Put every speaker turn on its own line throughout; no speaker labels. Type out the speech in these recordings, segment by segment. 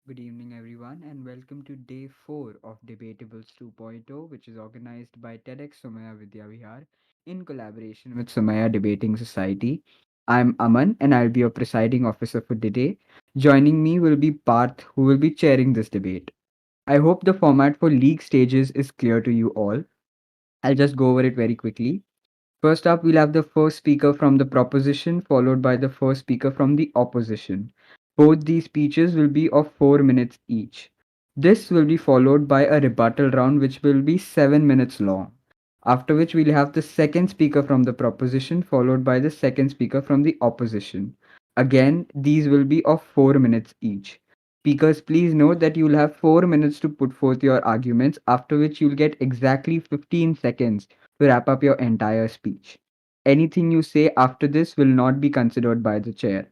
Good evening, everyone, and welcome to day 4 of Debatables 2.0, which is organized by TEDxSomaiyaVidyavihar in collaboration with Somaiya Debating Society. I'm Aman, and I'll be your presiding officer for today. Joining me will be Parth, who will be chairing this debate. I hope the format for league stages is clear to you all. I'll just go over it very quickly. First up, we'll have the first speaker from the proposition, followed by the first speaker from the opposition. Both these speeches will be of 4 minutes each. This will be followed by a rebuttal round, which will be 7 minutes long. After which, we'll have the second speaker from the proposition, followed by the second speaker from the opposition. Again, these will be of 4 minutes each. Speakers, please note that you'll have 4 minutes to put forth your arguments, after which you'll get exactly 15 seconds to wrap up your entire speech. Anything you say after this will not be considered by the chair.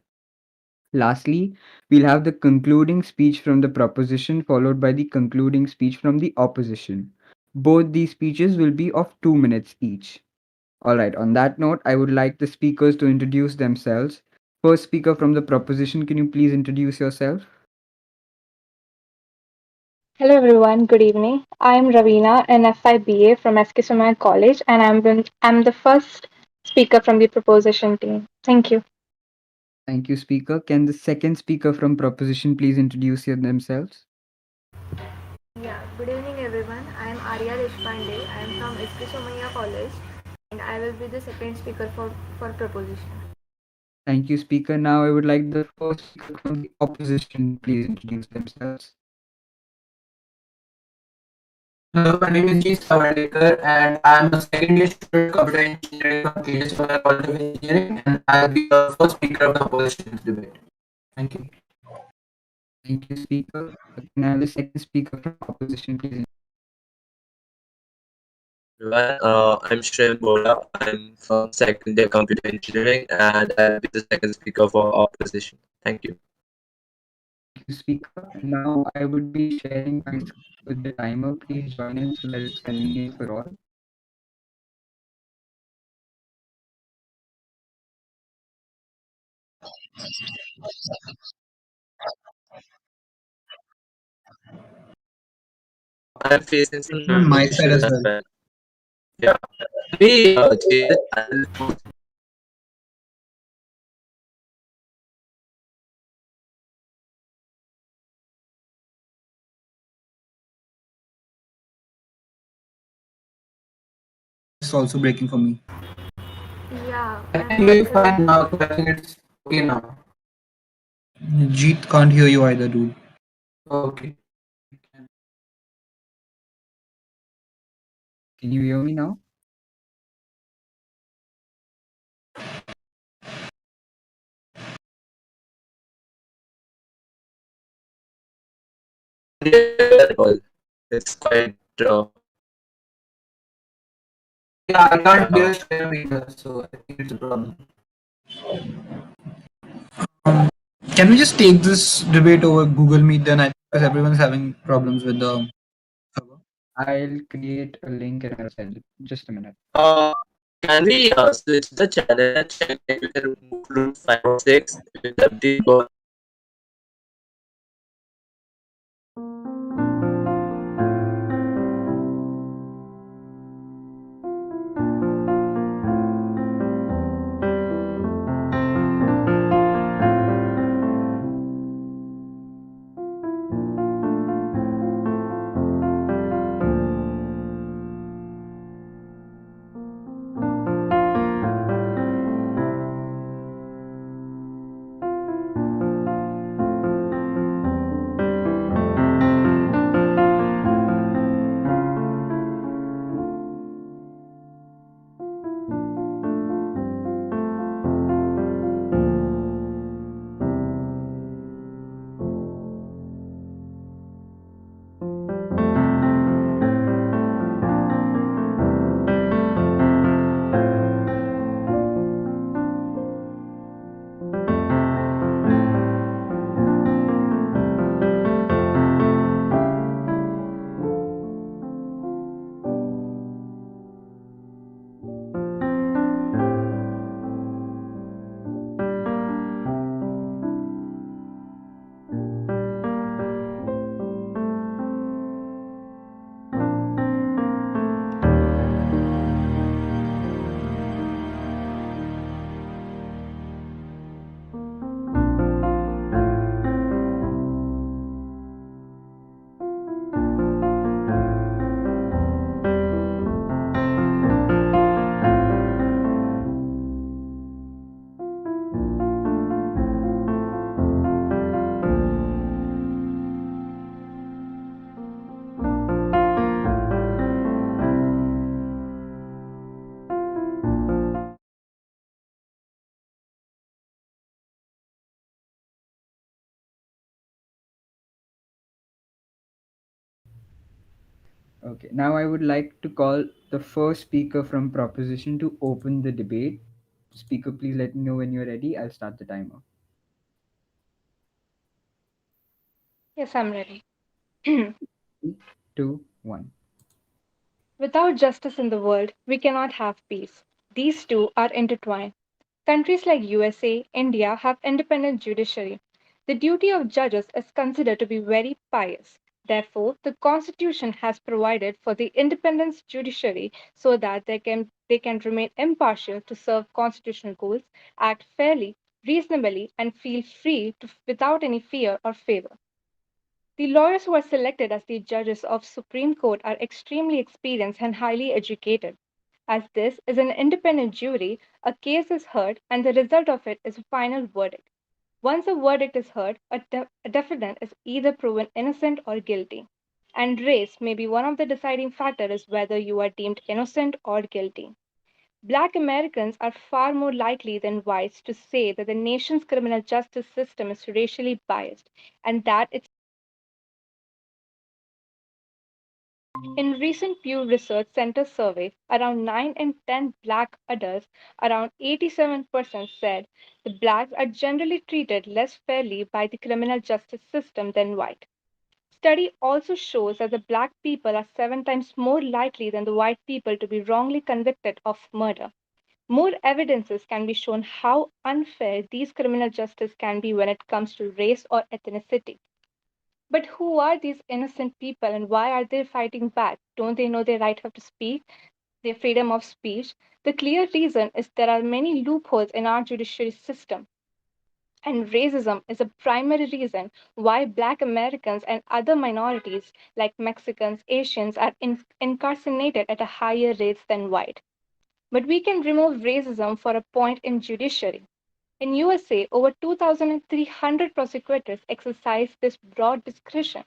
Lastly, we'll have the concluding speech from the proposition followed by the concluding speech from the opposition. Both these speeches will be of 2 minutes each. Alright, on that note, I would like the speakers to introduce themselves. First speaker from the proposition, can you please introduce yourself?
Hello everyone, good evening. I'm Ravina, an FIBA from SK Somaiya College, and I'm the first speaker from the proposition team. Thank you.
Thank you, speaker. Can the second speaker from proposition please introduce themselves?
Yeah, good evening everyone. I am Arya Deshpande. I am from SK Somaiya College and I will be the second speaker for proposition.
Thank you, speaker. Now I would like the first speaker from the opposition to please introduce themselves.
Hello, my name is G. Savardekar and I am a second year student computer engineering from TEDxSomaiya College of Engineering, and I'll be the first speaker of the opposition debate. Thank you.
Thank you, speaker. Can I have the second speaker from opposition, please?
Everyone, I'm Shrev Bola. I'm from second year computer engineering and I'll be the second speaker for opposition. Thank you.
Thank you, speaker. Now I would be sharing my screen with the timer. Please join in so that it's convenient for all.
I'm facing some
On
network
my side
issues
as
as
well.
well. Yeah. We change the channel to
It's also breaking for me.
Yeah,
I
I'm
can hear you
also
fine now, so I think it's okay now. Jeet
Okay.
can't hear you either, dude. Okay.
Can you hear me now?
at all. It's quite
Yeah, I can't
yeah.
hear Shrev either, so I think it's a problem. Um, can we just take this debate over Google Meet then? Because everyone's having problems with the server.
I'll create a link and I'll send it. Just a minute.
Uh, can we switch the channel and check if we can move room 5 or 6 with the go?
Okay, now I would like to call the first speaker from proposition to open the debate. Speaker, please let me know when you're ready. I'll start the timer.
Yes, I'm ready.
3, 2, 1.
Without justice in the world, we cannot have peace. These two are intertwined. Countries like USA, India have independent judiciary. The duty of judges is considered to be very pious. Therefore, the Constitution has provided for the independent judiciary so that they can remain impartial to serve constitutional goals, act fairly, reasonably, and feel free without any fear or favor. The lawyers who are selected as the judges of Supreme Court are extremely experienced and highly educated. As this is an independent jury, a case is heard and the result of it is a final verdict. Once a verdict is heard, a defendant is either proven innocent or guilty. And race may be one of the deciding factors whether you are deemed innocent or guilty. Black Americans are far more likely than whites to say that the nation's criminal justice system is racially biased and that its In recent Pew Research Center survey, around 9 in 10 black adults, around 87% said the blacks are generally treated less fairly by the criminal justice system than white. Study also shows that the black people are 7 times more likely than the white people to be wrongly convicted of murder. More evidences can be shown how unfair these criminal justice can be when it comes to race or ethnicity. But who are these innocent people and why are they fighting back? Don't they know their right to speak, their freedom of speech? The clear reason is there are many loopholes in our judiciary system. And racism is a primary reason why Black Americans and other minorities like Mexicans, Asians are incarcerated at a higher rates than white. But we can remove racism for a point in judiciary. In USA, over 2,300 prosecutors exercise this broad discretion.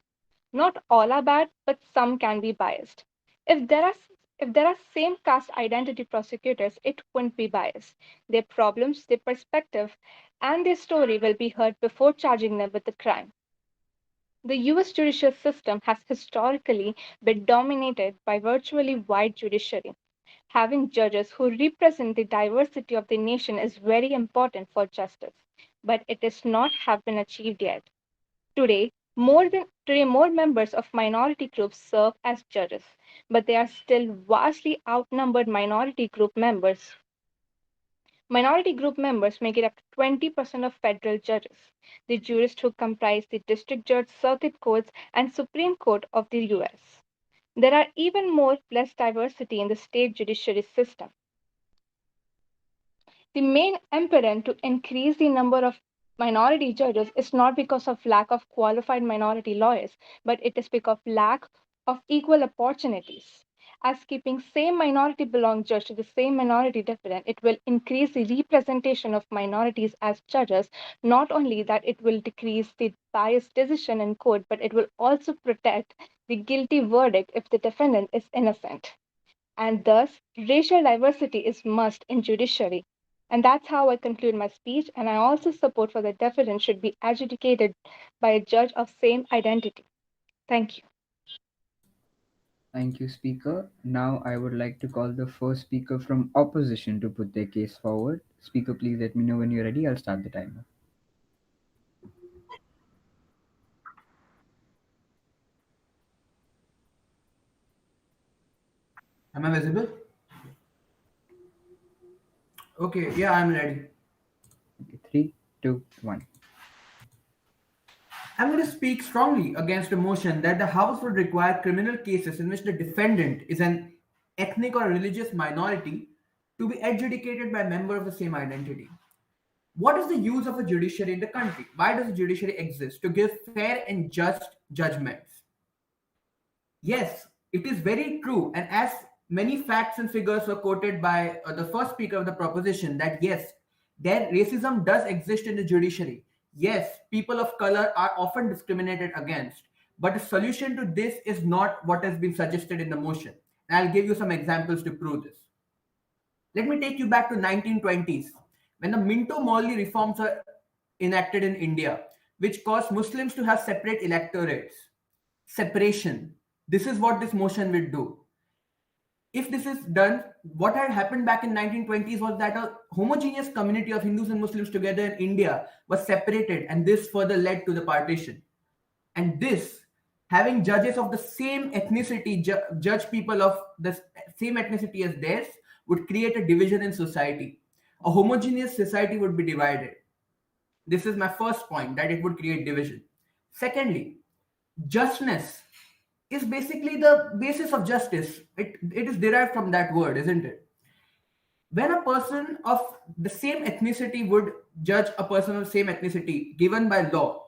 Not all are bad, but some can be biased. If there are if there are same caste identity prosecutors, it wouldn't be biased. Their problems, their perspective, and their story will be heard before charging them with the crime. The US judicial system has historically been dominated by virtually white judiciary. Having judges who represent the diversity of the nation is very important for justice, but it is not have been achieved yet. Today, more members of minority groups serve as judges, but they are still vastly outnumbered minority group members. Minority group members make it up to 20% of federal judges, the jurists who comprise the district judge, circuit courts, and Supreme Court of the US. There are even more less diversity in the state judiciary system. The main impediment to increase the number of minority judges is not because of lack of qualified minority lawyers, but it is because of lack of equal opportunities. As keeping same minority belong judge to the same minority defendant, it will increase the representation of minorities as judges. Not only that, it will decrease the biased decision in court, but it will also protect the guilty verdict if the defendant is innocent. And thus, racial diversity is must in judiciary. And that's how I conclude my speech. And I also support for the defendant should be adjudicated by a judge of same identity. Thank you.
Thank you, speaker. Now I would like to call the first speaker from opposition to put their case forward. Speaker, please let me know when you're ready. I'll start the timer.
Am I visible? Okay, yeah, I'm ready.
Okay, 3, 2, 1.
I'm going to speak strongly against a motion that the House would require criminal cases in which the defendant is an ethnic or religious minority to be adjudicated by a member of the same identity. What is the use of a judiciary in the country? Why does a judiciary exist? To give fair and just judgments. Yes, it is very true. And as many facts and figures were quoted by the first speaker of the proposition, that yes, there racism does exist in the judiciary. Yes, people of color are often discriminated against. But the solution to this is not what has been suggested in the motion. And I'll give you some examples to prove this. Let me take you back to 1920s when the Minto Morley reforms were enacted in India, which caused Muslims to have separate electorates. Separation. This is what this motion will do. If this is done, what had happened back in 1920s was that a homogeneous community of Hindus and Muslims together in India was separated, and this further led to the partition. And this, having judges of the same ethnicity judge people of the same ethnicity as theirs, would create a division in society. A homogeneous society would be divided. This is my first point, that it would create division. Secondly, justness is basically the basis of justice. It is derived from that word, isn't it? When a person of the same ethnicity would judge a person of the same ethnicity given by law,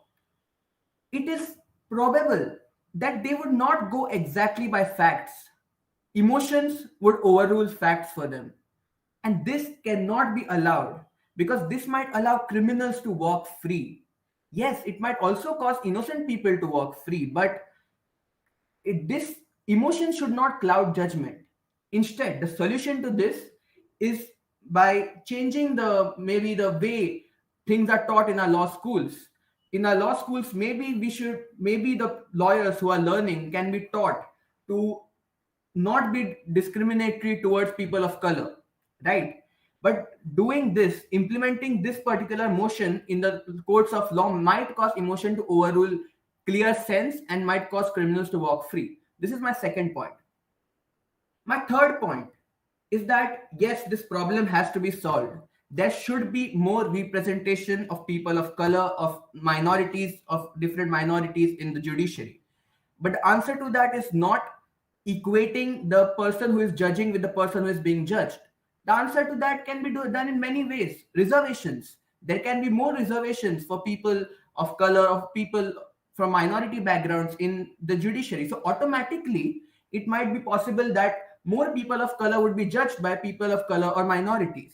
it is probable that they would not go exactly by facts. Emotions would overrule facts for them. And this cannot be allowed, because this might allow criminals to walk free. Yes, it might also cause innocent people to walk free, but this emotion should not cloud judgment. Instead, the solution to this is by changing the maybe the way things are taught in our law schools. In our law schools, maybe the lawyers who are learning can be taught to not be discriminatory towards people of color, right? But doing this, implementing this particular motion in the courts of law might cause emotion to overrule clear sense and might cause criminals to walk free. This is my second point. My third point is that yes, this problem has to be solved. There should be more representation of people of color, of minorities, of different minorities in the judiciary. But the answer to that is not equating the person who is judging with the person who is being judged. The answer to that can be done in many ways. Reservations. There can be more reservations for people of color, of people from minority backgrounds in the judiciary. So automatically, it might be possible that more people of color would be judged by people of color or minorities.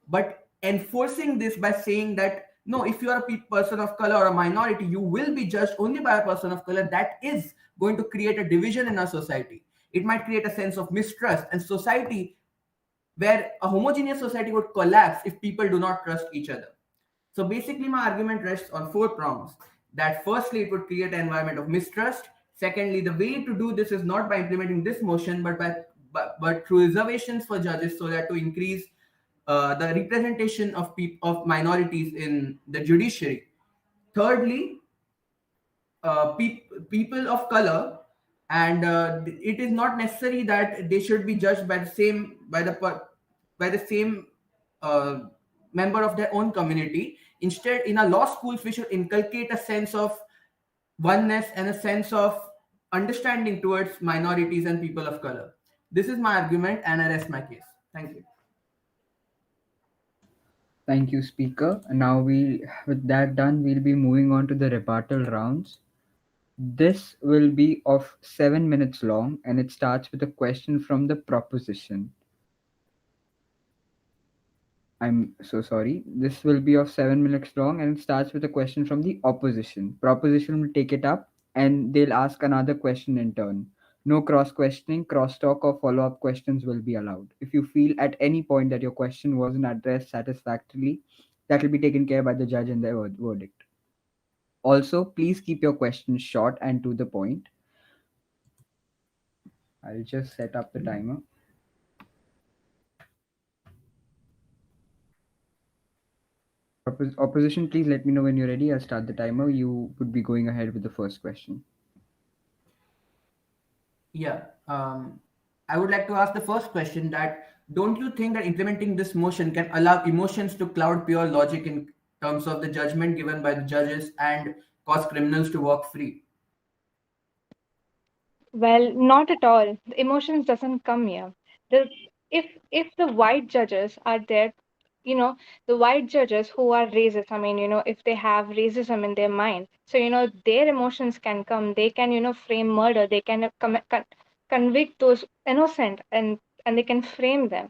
But enforcing this by saying that no, if you are a person of color or a minority, you will be judged only by a person of color, that is going to create a division in our society. It might create a sense of mistrust, and society, where a homogeneous society would collapse if people do not trust each other. So basically, my argument rests on four prongs. That firstly, it would create an environment of mistrust. Secondly, the way to do this is not by implementing this motion, but through reservations for judges, so that to increase the representation of of minorities in the judiciary. Thirdly, people of color, and it is not necessary that they should be judged by the same by the same uh, member of their own community. Instead, in our law schools, we should inculcate a sense of oneness and a sense of understanding towards minorities and people of color. This is my argument, and I rest my case. Thank you.
Thank you, speaker. Now with that done, we'll be moving on to the rebuttal rounds. This will be of 7 minutes long, and it starts with a question from the proposition. I'm so sorry. This will be of 7 minutes long, and it starts with a question from the opposition. Proposition will take it up, and they'll ask another question in turn. No cross questioning, cross talk, or follow up questions will be allowed. If you feel at any point that your question wasn't addressed satisfactorily, that will be taken care by the judge in their verdict. Also, please keep your questions short and to the point. I'll just set up the timer. Opposition, please let me know when you're ready. I'll start the timer. You would be going ahead with the first question.
Yeah, I would like to ask the first question that don't you think that implementing this motion can allow emotions to cloud pure logic in terms of the judgment given by the judges and cause criminals to walk free?
Well, not at all. The emotions doesn't come here. The if the white judges are there, the white judges who are racist, I mean, if they have racism in their mind, so their emotions can come. They can, frame murder. They can convict those innocent, and they can frame them.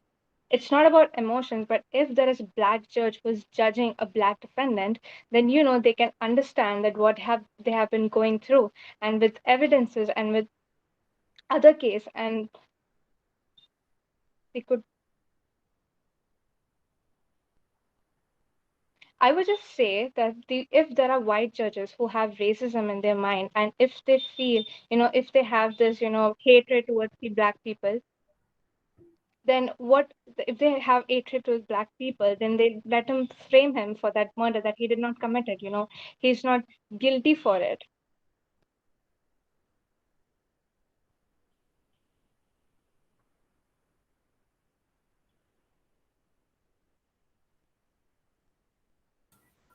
It's not about emotions, but if there is a black judge who's judging a black defendant, then they can understand that what have they have been going through, and with evidences and with other case, and they could I would just say that if there are white judges who have racism in their mind, and if they feel, if they have this, hatred towards the black people, then what, if they have hatred towards black people, then they let him frame him for that murder that he did not commit it, he's not guilty for it.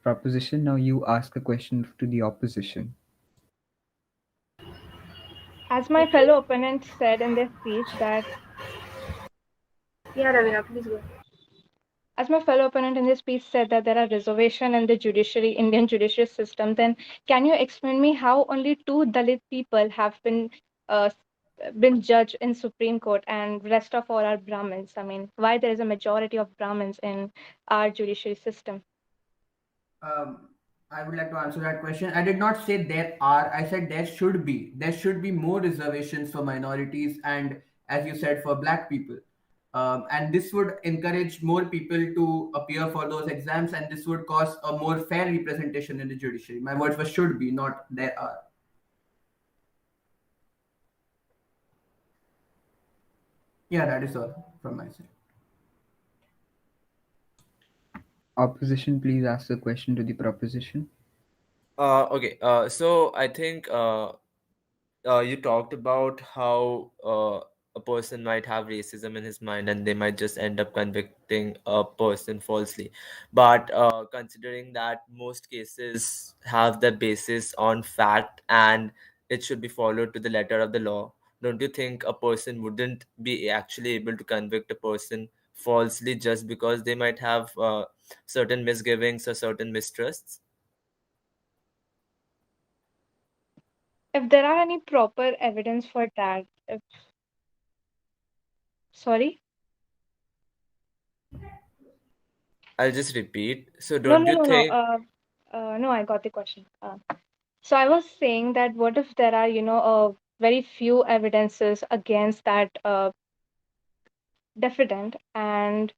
Proposition. Now you ask a question to the opposition.
As my fellow opponent said in their speech that
Yeah, Ravina, please go.
as my fellow opponent in this piece said that there are reservation in the judiciary, Indian judicial system, then can you explain me how only two Dalit people have uh, been judged in Supreme Court and rest of all are Brahmins? I mean, why there is a majority of Brahmins in our judiciary system?
Um, I would like to answer that question. I did not say there are. I said there should be. There should be more reservations for minorities and, as you said, for black people. And this would encourage more people to appear for those exams, and this would cause a more fair representation in the judiciary. My words were should be, not there are. Yeah, that is all from my side.
Opposition, please ask the question to the proposition.
Okay. So I think you talked about how a person might have racism in his mind and they might just end up convicting a person falsely. But considering that most cases have their basis on fact and it should be followed to the letter of the law, don't you think a person wouldn't be actually able to convict a person falsely just because they might have certain misgivings or certain mistrusts?
If there are any proper evidence for that, if, sorry,
I'll just repeat. So
no,
don't
no,
you
no, no,
think
no, I got the question. So I was saying that what if there are, very few evidences against that defendant, and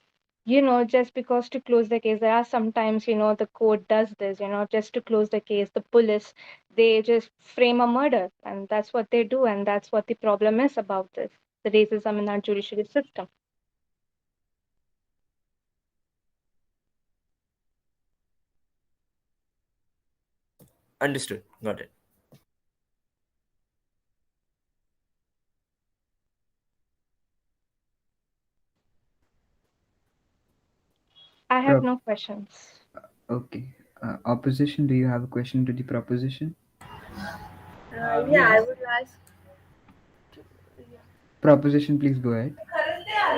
just because to close the case, there are sometimes, the court does this, just to close the case, the police, they just frame a murder, and that's what they do, and that's what the problem is about this, the racism in our judiciary system.
understood? Got it.
I have
Prop.
no questions.
Okay. Opposition, do you have a question to the proposition?
Yeah, I
Yes.
would ask. Yeah.
Proposition, please go ahead.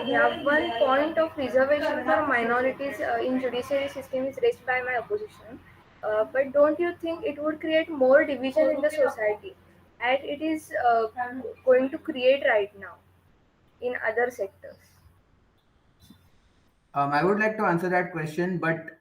Yeah, one point of reservation for minorities in judiciary system is raised by my opposition. But don't you think it would create more division in the society, as it is going to create right now in other sectors?
I would like to answer that question, but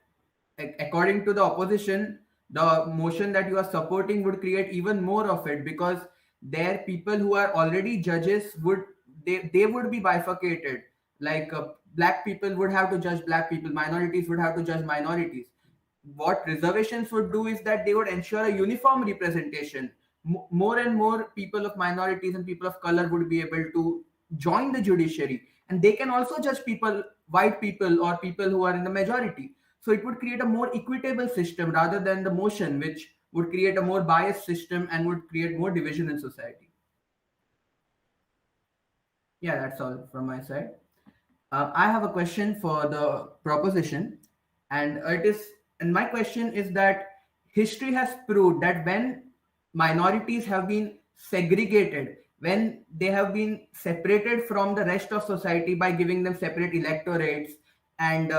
according to the opposition, the motion that you are supporting would create even more of it because their people who are already judges would they would be bifurcated. Like black people would have to judge black people, minorities would have to judge minorities. What reservations would do is that they would ensure a uniform representation. More and more people of minorities and people of color would be able to join the judiciary, and they can also judge people, white people or people who are in the majority. So it would create a more equitable system rather than the motion, which would create a more biased system and would create more division in society. Yeah, that's all from my side. I have a question for the proposition, and my question is that history has proved that when minorities have been segregated, when they have been separated from the rest of society by giving them separate electorates, and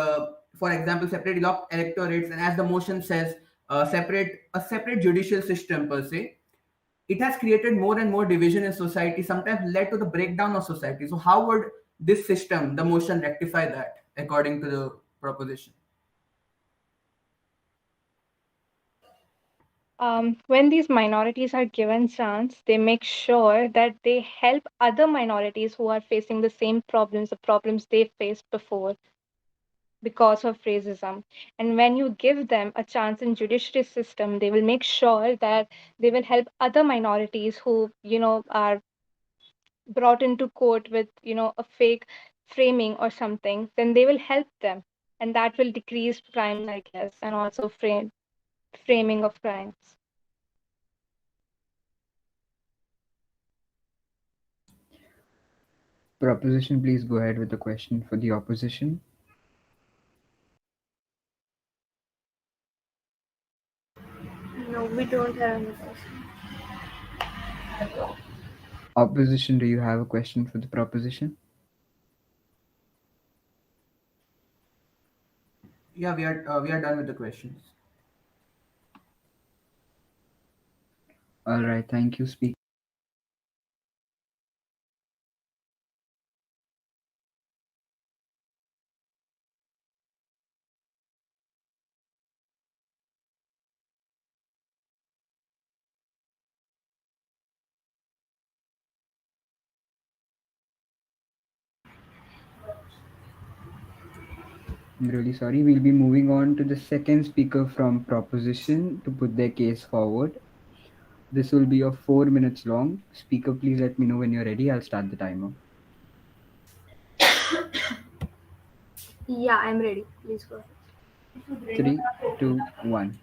for example, separate electorates, and as the motion says, separate a separate judicial system per se, it has created more and more division in society, sometimes led to the breakdown of society. So, how would this system, the motion, rectify that according to the proposition?
When these minorities are given chance, they make sure that they help other minorities who are facing the same problems, the problems they faced before. because of racism. And when you give them a chance in judiciary system, they will make sure that they will help other minorities who, are brought into court with, a fake framing or something, then they will help them. And that will decrease crimes, I guess, and also framing of crimes.
Proposition, please go ahead with the question for the opposition.
No, we don't have any question.
Opposition, do you have a question for the proposition?
Yeah, we are done with the questions.
All right, thank you, speaker. I'm really sorry. We'll be moving on to the second speaker from proposition to put their case forward. This will be of 4 minutes long. Speaker, please let me know when you're ready. I'll start the timer.
Yeah, I'm ready. Please go ahead.
Three, two, one.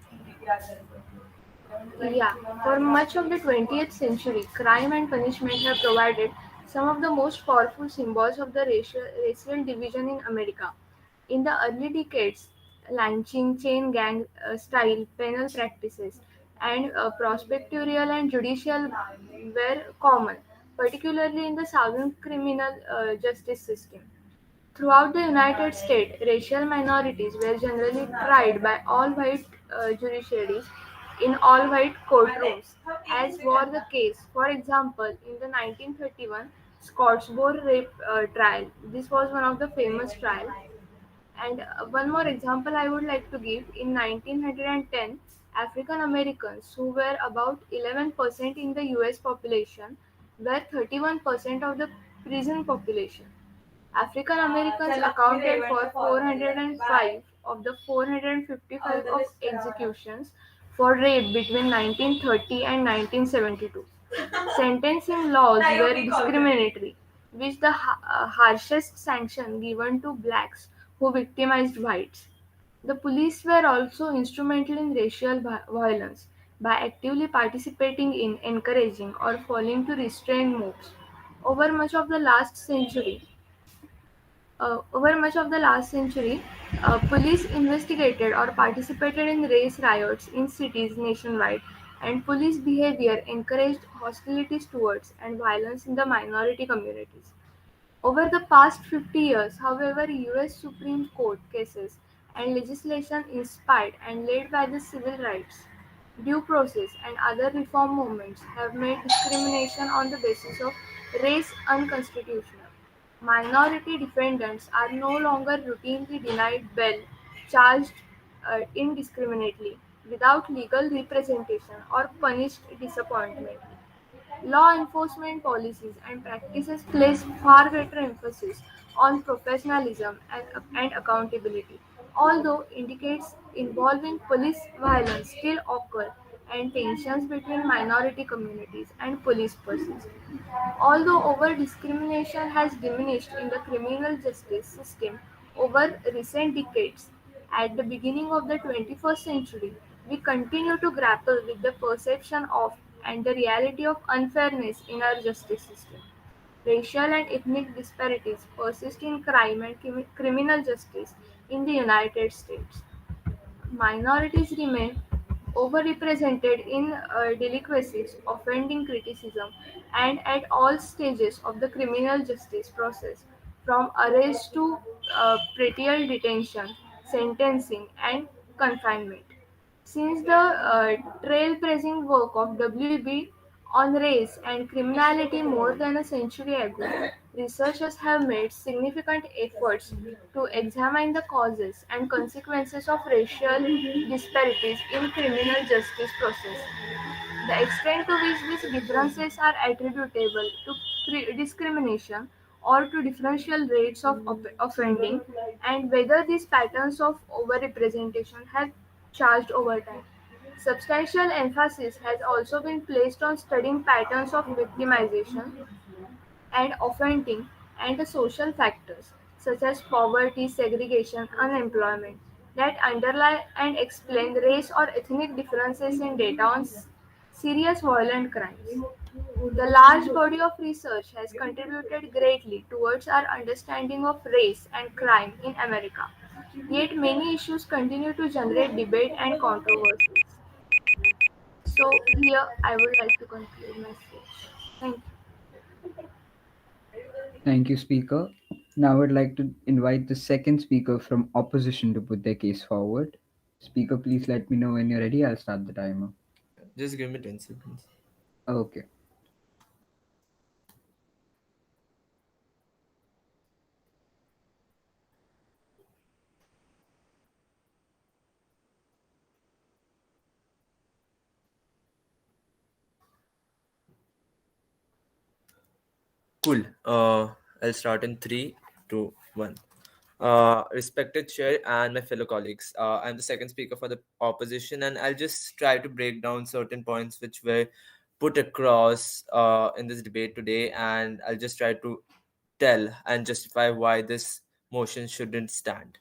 Yeah, for much of the 20th century, crime and punishment have provided some of the most powerful symbols of the racial division in America. In the early decades, lynching, chain gang style penal practices, and prosecutorial and judicial were common, particularly in the Southern criminal justice system. Throughout the United States, racial minorities were generally tried by all-white judiciaries in all-white courtrooms, as was the case, for example, in the 1931 Scottsboro rape trial. This was one of the famous trials. And one more example I would like to give, in 1910, African Americans, who were about 11% in the US population, were 31% of the prison population. African Americans accounted for 405 of the 455 of executions for rape between 1930 and 1972. Sentencing laws were discriminatory, with the harshest sanction given to blacks who victimized whites. The police were also instrumental in racial violence by actively participating in, encouraging, or failing to restrain mobs. Over much of the last century, Police investigated or participated in race riots in cities nationwide, and police behavior encouraged hostilities towards and violence in the minority communities. Over the past 50 years, however, US Supreme Court cases and legislation inspired and led by the civil rights, due process, and other reform movements have made discrimination on the basis of race unconstitutional. Minority defendants are no longer routinely denied bail, charged indiscriminately, without legal representation, or punished disappointment. Law enforcement policies and practices place far greater emphasis on professionalism and accountability, although indicates involving police violence still occur and tensions between minority communities and police persons. Although over discrimination has diminished in the criminal justice system over recent decades, at the beginning of the 21st century, we continue to grapple with the perception of and the reality of unfairness in our justice system. Racial and ethnic disparities persist in crime and criminal justice in the United States. Minorities remain overrepresented in delinquencies, offending criticism, and at all stages of the criminal justice process, from arrest to pretrial detention, sentencing, and confinement. Since the trailblazing work of W.B. on race and criminality more than a century ago, researchers have made significant efforts to examine the causes and consequences of racial disparities in criminal justice process. The extent to which these differences are attributable to discrimination or to differential rates of offending, and whether these patterns of overrepresentation have changed over time. Substantial emphasis has also been placed on studying patterns of victimization and offending and the social factors such as poverty, segregation, unemployment that underlie and explain race or ethnic differences in data on serious violent crimes. The large body of research has contributed greatly towards our understanding of race and crime in America. Yet many issues continue to generate debate and controversies. So here I would like to conclude my speech. Thank you.
Thank you, speaker. Now I'd like to invite the second speaker from opposition to put their case forward. Speaker, please let me know when you're ready. I'll start the timer.
Just give me 10 seconds.
Okay.
Cool. I'll start in three, two, one. Respected chair and my fellow colleagues, I'm the second speaker for the opposition, and I'll just try to break down certain points which were put across in this debate today, and I'll just try to tell and justify why this motion shouldn't stand.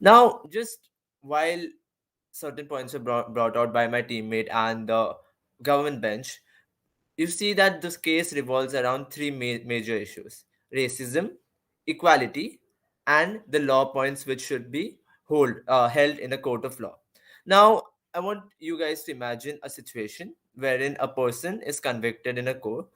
Now, just while certain points were brought out by my teammate and the government bench, you see that this case revolves around three major issues: racism, equality, and the law points which should be held in a court of law. Now, I want you guys to imagine a situation wherein a person is convicted in a court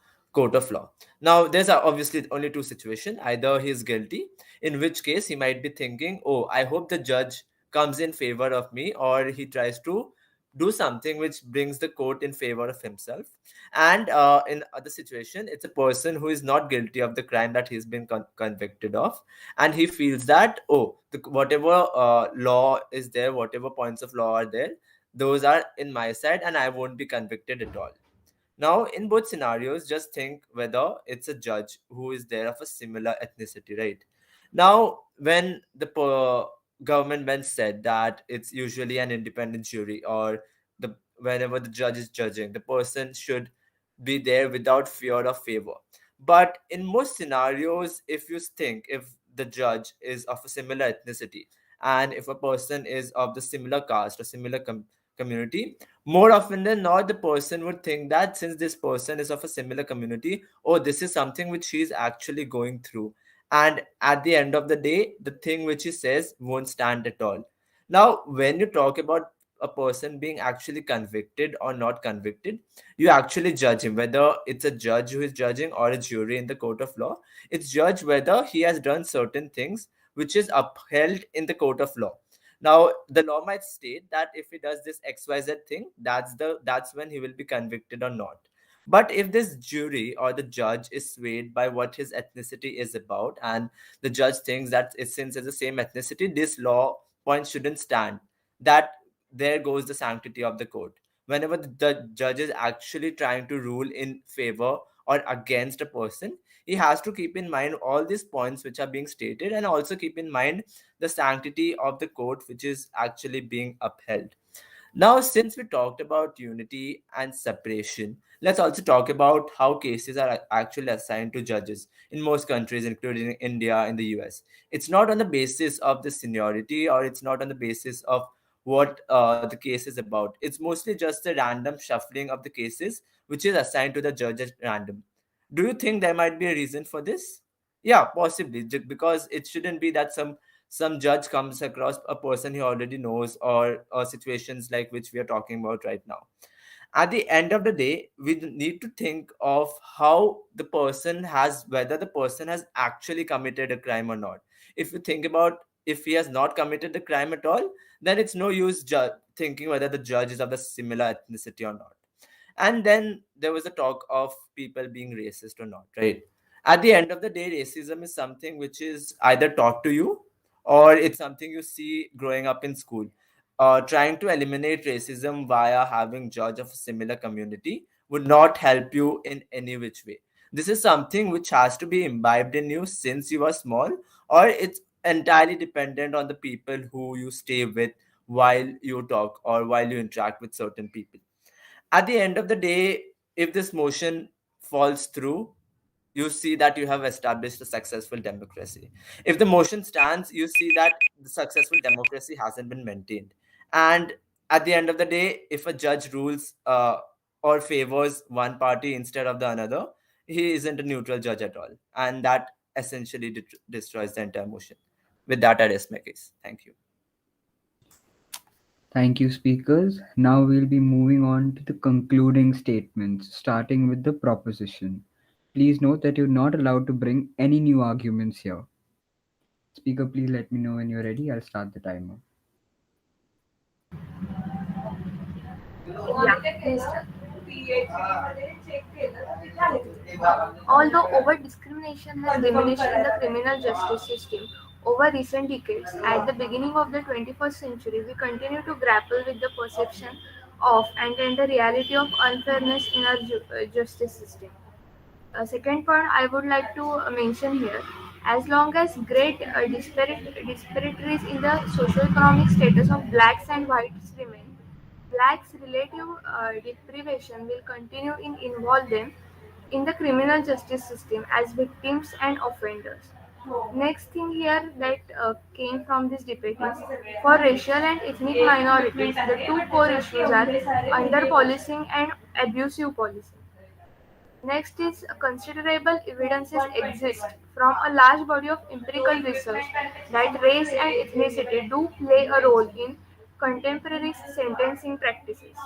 of law. Now, there's obviously only two situations. Either he is guilty, in which case he might be thinking, oh, I hope the judge comes in favor of me, or he tries to do something which brings the court in favor of himself. And in other situation, it's a person who is not guilty of the crime that he's been convicted of, and he feels that, oh, whatever law is there, whatever points of law are there, those are in my side and I won't be convicted at all. Now, in both scenarios, just think whether it's a judge who is there of a similar ethnicity, right? Now, when the government bench said that it's usually an independent jury, or the whenever the judge is judging, the person should be there without fear of favor. But in most scenarios, if you think, if the judge is of a similar ethnicity, and if a person is of the similar caste or similar community, more often than not, the person would think that since this person is of a similar community, oh, this is something which he is actually going through. And at the end of the day, the thing which he says won't stand at all. Now, when you talk about a person being actually convicted or not convicted, you actually judge him, whether it's a judge who is judging or a jury in the court of law. It's judged whether he has done certain things which is upheld in the court of law. Now, the law might state that if he does this XYZ thing, that's when he will be convicted or not. But if this jury or the judge is swayed by what his ethnicity is about, and the judge thinks that since it's the same ethnicity, this law point shouldn't stand, that there goes the sanctity of the court. Whenever the judge is actually trying to rule in favor or against a person, he has to keep in mind all these points which are being stated, and also keep in mind the sanctity of the court which is actually being upheld. Now, since we talked about unity and separation, let's also talk about how cases are actually assigned to judges in most countries, including India and the US. It's not on the basis of the seniority, or it's not on the basis of what the case is about. It's mostly just a random shuffling of the cases which is assigned to the judge at random. Do you think there might be a reason for this? Yeah, possibly, because it shouldn't be that some judge comes across a person he already knows, or situations like which we are talking about right now. At the end of the day, we need to think of how the person has, whether the person has actually committed a crime or not. If you think about, if he has not committed the crime at all, then it's no use thinking whether the judge is of the similar ethnicity or not. And then there was a talk of people being racist or not, right? At the end of the day, racism is something which is either taught to you, or it's something you see growing up in school. Trying to eliminate racism via having judge of a similar community would not help you in any which way. This is something which has to be imbibed in you since you are small, or it's entirely dependent on the people who you stay with while you talk or while you interact with certain people. At the end of the day, if this motion falls through, you see that you have established a successful democracy. If the motion stands, you see that the successful democracy hasn't been maintained. And at the end of the day, if a judge rules or favors one party instead of the another, he isn't a neutral judge at all. And that essentially destroys the entire motion. With that, I rest my case. Thank you.
Thank you, speakers. Now we'll be moving on to the concluding statements, starting with the proposition. Please note that you're not allowed to bring any new arguments here. Speaker, please let me know when you're ready. I'll start the timer.
Yeah, please. Although over discrimination has diminished in the criminal justice system over recent decades, at the beginning of the 21st century, we continue to grapple with the perception of and then the reality of unfairness in our justice system. A second point I would like to mention here, as long as great disparities in the socio-economic status of blacks and whites remain, blacks' relative deprivation will continue in involve them in the criminal justice system as victims and offenders. Next thing here that came from this debate is for racial and ethnic minorities, the two core issues are under policing and abusive policing. Next is considerable evidences exist from a large body of empirical research that race and ethnicity do play a role in contemporary sentencing practices.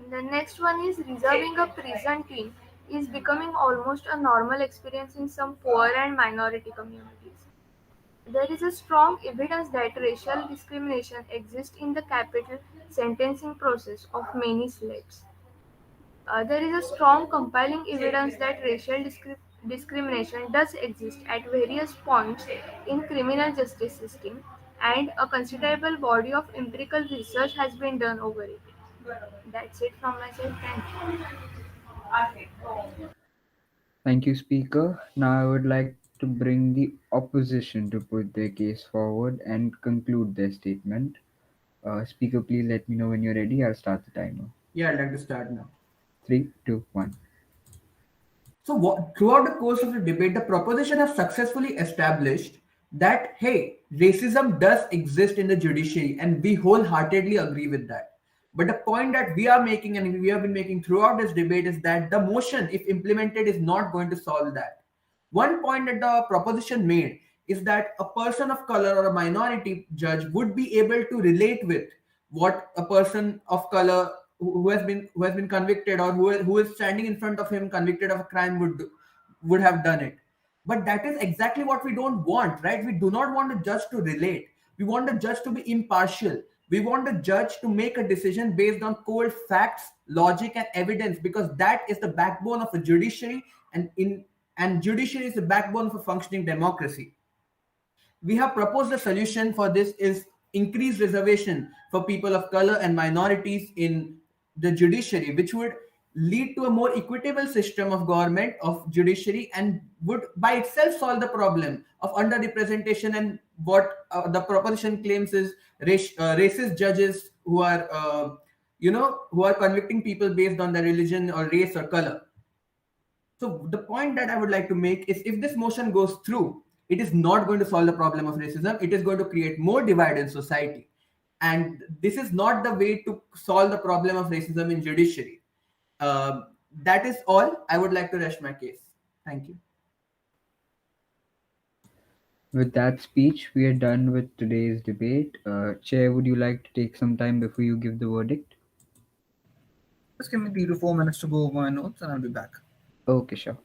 The next one is reserving a prison team is becoming almost a normal experience in some poor and minority communities. There is a strong evidence that racial discrimination exists in the capital sentencing process of many states. There is a strong compelling evidence that racial discrimination does exist at various points in criminal justice system, and a considerable body of empirical research has been done over it. That's it from my side. Thank you.
Thank you, speaker. Now I would like to bring the opposition to put their case forward and conclude their statement. Speaker, please let me know when you're ready. I'll start the timer.
Yeah, I'd like to start now.
Three, two, one.
So throughout the course of the debate, the proposition has successfully established that hey, racism does exist in the judiciary, and we wholeheartedly agree with that. But the point that we are making and we have been making throughout this debate is that the motion, if implemented, is not going to solve that. One point that the proposition made is that a person of color or a minority judge would be able to relate with what a person of color who has been convicted or who is standing in front of him convicted of a crime would have done it. But that is exactly what we don't want, right? We do not want the judge to relate. We want the judge to be impartial. We want the judge to make a decision based on cold facts, logic, and evidence, because that is the backbone of a judiciary, and judiciary is the backbone of a functioning democracy. We have proposed a solution for this is increased reservation for people of color and minorities in the judiciary, which would lead to a more equitable system of government of judiciary and would by itself solve the problem of underrepresentation and what the proposition claims is racist judges who are convicting people based on their religion or race or color. So the point that I would like to make is if this motion goes through, it is not going to solve the problem of racism. It is going to create more divide in society. And this is not the way to solve the problem of racism in judiciary. That is all. I would like to rest my case. Thank you.
With that speech, we are done with today's debate. Chair, would you like to take some time before you give the verdict?
Just give me 3 to 4 minutes to go over my notes and I'll be back.
Okay, sure.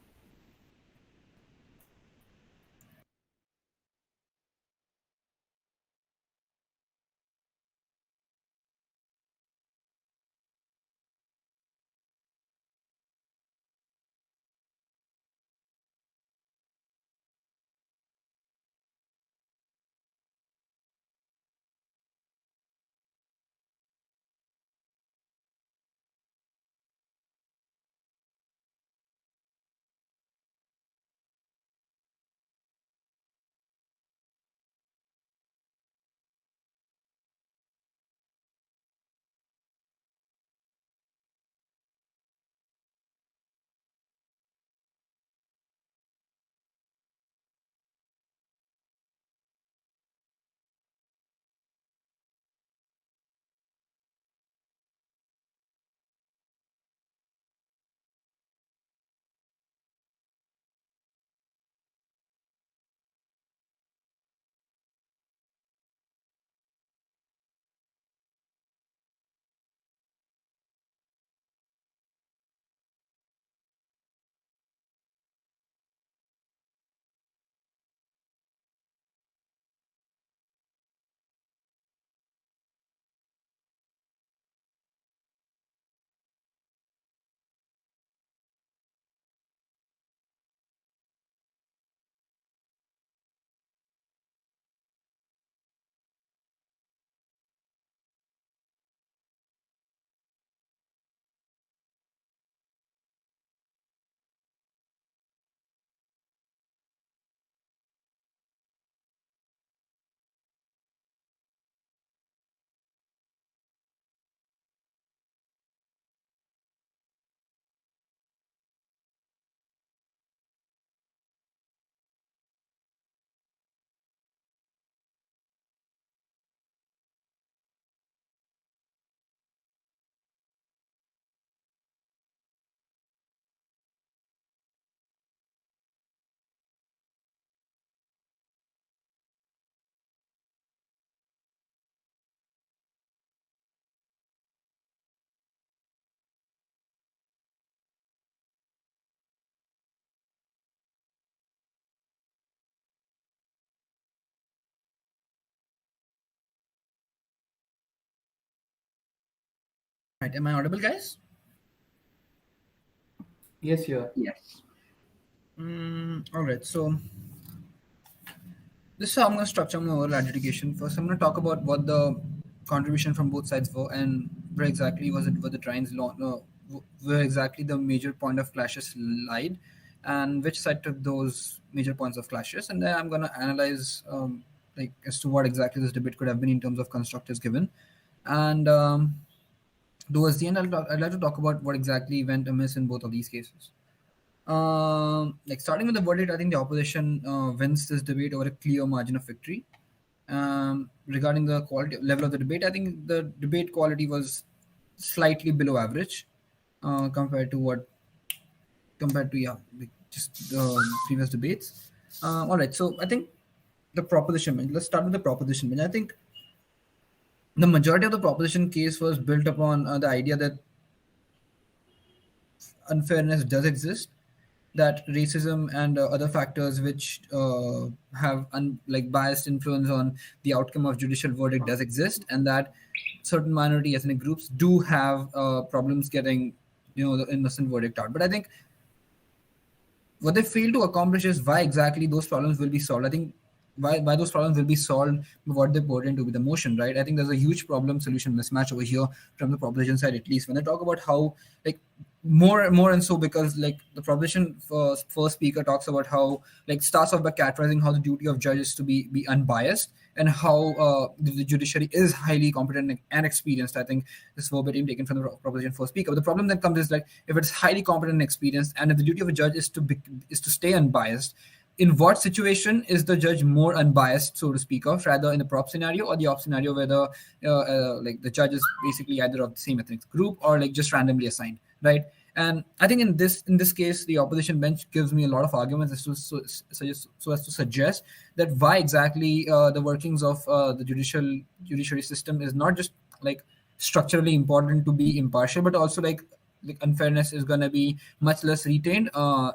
Right, am I audible, guys?
Yes, you are.
Yes.
All right, so this is how I'm going to structure my overall adjudication. First, I'm going to talk about what the contribution from both sides were and where exactly was it were the trines law, no, where exactly the major point of clashes lied, and which side took those major points of clashes, and then I'm going to analyze like as to what exactly this debate could have been in terms of constructors given, and towards the end, I'd like to talk about what exactly went amiss in both of these cases. Like starting with the verdict, I think the opposition wins this debate over a clear margin of victory. Regarding the quality level of the debate, I think the debate quality was slightly below average compared to like just the previous debates. All right, so I think the proposition. Let's start with the proposition. I think the majority of the proposition case was built upon the idea that unfairness does exist, that racism and other factors which have like biased influence on the outcome of judicial verdict does exist, and that certain minority ethnic groups do have problems getting the innocent verdict out. But I think what they fail to accomplish is why exactly those problems will be solved. I think why those problems will be solved, what they put into with the motion, right? I think there's a huge problem solution mismatch over here from the proposition side, at least when they talk about how like more and so, because like the proposition first speaker talks about how like starts off by characterizing how the duty of judges to be unbiased, and how the judiciary is highly competent and experienced. I think this verbatim taken from the proposition first speaker. But the problem that comes is like if it's highly competent and experienced, and if the duty of a judge is to stay unbiased, in what situation is the judge more unbiased, so to speak of, rather in the prop scenario or the op scenario where the like the judge is basically either of the same ethnic group or like just randomly assigned, right? And I think in this case, the opposition bench gives me a lot of arguments as to so as to suggest that why exactly the workings of the judiciary system is not just like structurally important to be impartial, but also like unfairness is going to be much less retained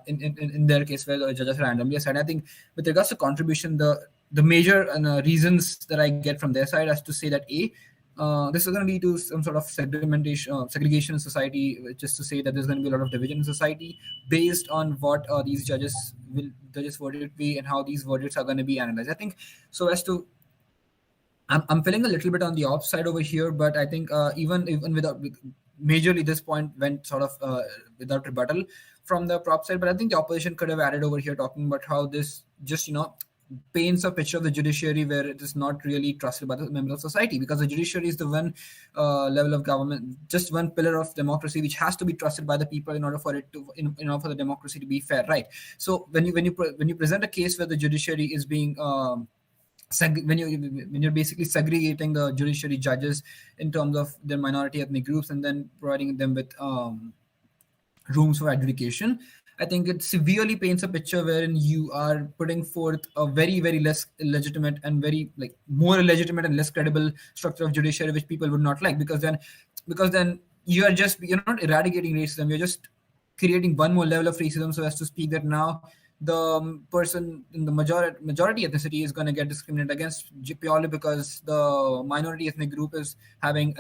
in their case where the judges are randomly assigned. I think with regards to contribution, the major reasons that I get from their side is to say that this is going to lead to some sort of segregation in society, which is to say that there's going to be a lot of division in society based on what these judges verdict be and how these verdicts are going to be analyzed. I think so as to I'm feeling a little bit on the off side over here, but I think even without majorly this point went sort of without rebuttal from the prop side. But I think the opposition could have added over here talking about how this just paints a picture of the judiciary where it is not really trusted by the members of society, because the judiciary is the one level of government, just one pillar of democracy, which has to be trusted by the people in order for it to in order for the democracy to be fair, right? So when you present a case where the judiciary is being when you're basically segregating the judiciary judges in terms of their minority ethnic groups and then providing them with rooms for adjudication, I think it severely paints a picture wherein you are putting forth a very, very less legitimate and very like more illegitimate and less credible structure of judiciary, which people would not like, because then you're not eradicating racism, you're just creating one more level of racism, so as to speak, that now the person in the majority ethnicity is going to get discriminated against purely because the minority ethnic group is having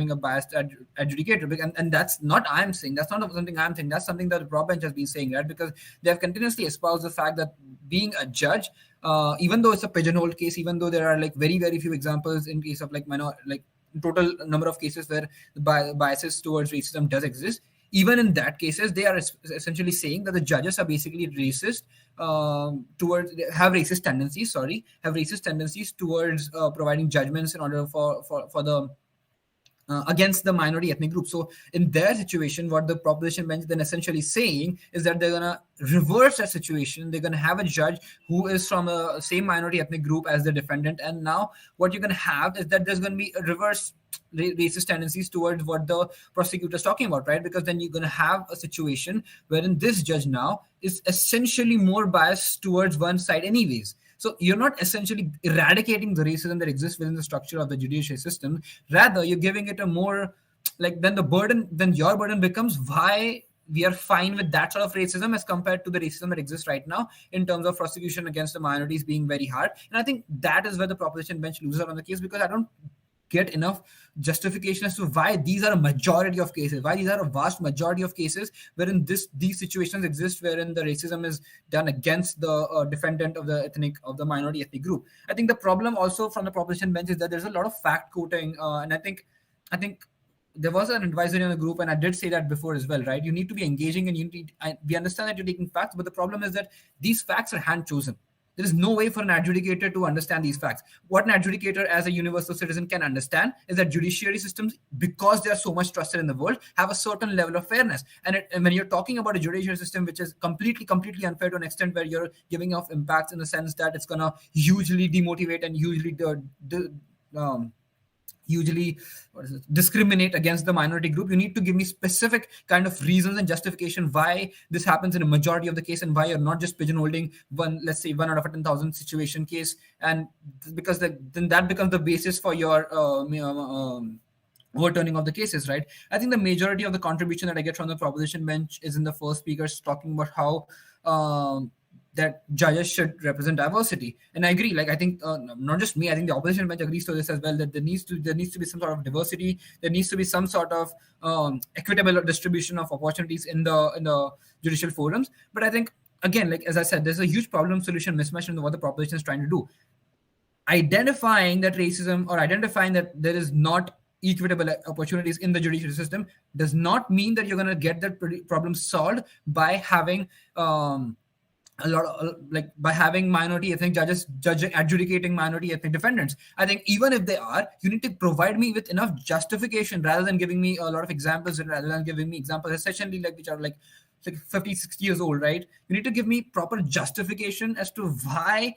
a biased adjudicator. And that's not I'm saying, that's not something I'm saying, that's something that the prop bench has been saying, right? Because they have continuously espoused the fact that being a judge, even though it's a pigeonholed case, even though there are like very, very few examples in case of like total number of cases where the biases towards racism does exist, even in that cases, they are essentially saying that the judges are basically racist have racist tendencies towards providing judgments in order for the against the minority ethnic group. So in their situation, what the proposition bench then essentially saying is that they're going to reverse that situation. They're going to have a judge who is from a same minority ethnic group as the defendant. And now what you're going to have is that there's going to be a reverse racist tendencies towards what the prosecutor is talking about, right? Because then you're going to have a situation wherein this judge now is essentially more biased towards one side anyways. So you're not essentially eradicating the racism that exists within the structure of the judicial system. Rather, you're giving it a more then your burden becomes why we are fine with that sort of racism as compared to the racism that exists right now in terms of prosecution against the minorities being very hard. And I think that is where the proposition bench loses out on the case, because I don't get enough justification as to why these are a majority of cases, why these are a vast majority of cases wherein these situations exist, wherein the racism is done against the defendant of the minority ethnic group. I think the problem also from the proposition bench is that there's a lot of fact quoting, and I think there was an advisory on the group, and I did say that before as well, right? You need to be engaging, and we understand that you're taking facts, but the problem is that these facts are hand chosen. There is no way for an adjudicator to understand these facts. What an adjudicator as a universal citizen can understand is that judiciary systems, because they are so much trusted in the world, have a certain level of fairness. And when you're talking about a judiciary system which is completely unfair to an extent where you're giving off impacts in the sense that it's going to hugely demotivate and usually discriminate against the minority group, you need to give me specific kind of reasons and justification why this happens in a majority of the case, and why you're not just pigeonholing let's say 1 out of a 10,000 situation case, and because then that becomes the basis for your overturning of the cases, right? I think the majority of the contribution that I get from the proposition bench is in the first speakers talking about how that judges should represent diversity, and I agree. Like, I think not just me, I think the opposition bench agrees to this as well, that there needs to be some sort of diversity. There needs to be some sort of equitable distribution of opportunities in the judicial forums. But I think, again, like as I said, there's a huge problem solution mismatch in what the proposition is trying to do. Identifying that racism, or identifying that there is not equitable opportunities in the judicial system, does not mean that you're going to get that problem solved by having by having minority ethnic judges adjudicating minority ethnic defendants. I think even if they are, you need to provide me with enough justification rather than giving me a lot of examples, rather than giving me examples essentially which are like 50, 60 years old, right? You need to give me proper justification as to why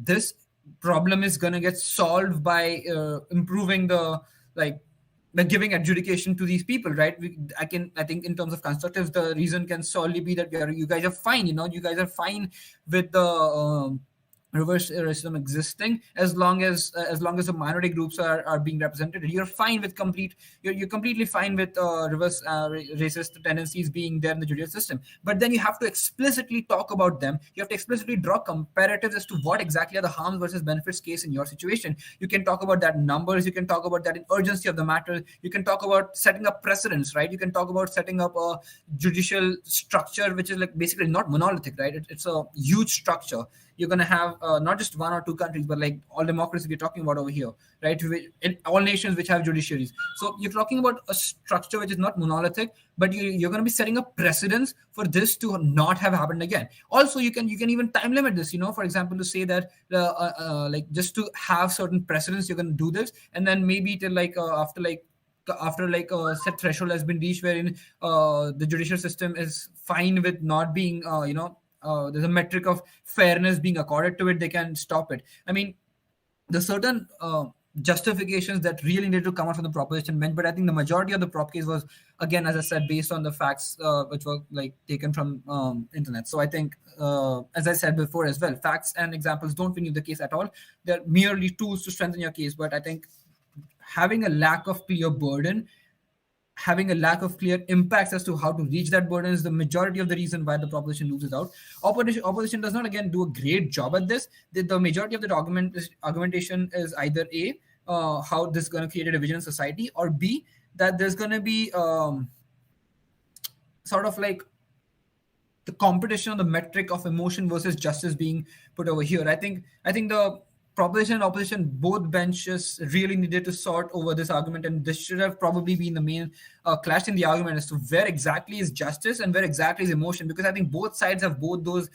this problem is going to get solved by improving the giving adjudication to these people, right? I think in terms of constructives, the reason can solely be that you guys are fine. You guys are fine with the reverse racism existing as long as the minority groups are being represented. You're fine with you're completely fine with reverse racist tendencies being there in the judicial system. But then you have to explicitly talk about them. You have to explicitly draw comparatives as to what exactly are the harms versus benefits case in your situation. You can talk about that in numbers. You can talk about that in urgency of the matter. You can talk about setting up precedents, right? You can talk about setting up a judicial structure which is basically not monolithic, right? It's a huge structure. You're going to have not just 1 or 2 countries, but like all democracies we're talking about over here, right? In all nations which have judiciaries. So you're talking about a structure which is not monolithic, but you're going to be setting up precedents for this to not have happened again. Also, you can even time limit this, for example, to say that just to have certain precedents, you're going to do this, and then maybe till after a set threshold has been reached wherein the judicial system is fine with not being there's a metric of fairness being accorded to it, they can stop it. I mean, there's certain justifications that really need to come out from the proposition bench, but I think the majority of the prop case was, again, as I said, based on the facts which were taken from internet. So I think, as I said before as well, facts and examples don't renew the case at all. They're merely tools to strengthen your case. But I think having a lack of clear burden, having a lack of clear impacts as to how to reach that burden is the majority of the reason why the proposition loses out. Opposition does not, again, do a great job at this. The majority of the argumentation is either A, how this is going to create a division in society, or B, that there's going to be sort of the competition on the metric of emotion versus justice being put over here. I think the proposition and opposition, both benches really needed to sort over this argument, and this should have probably been the main clash in the argument as to where exactly is justice and where exactly is emotion, because I think both sides have both those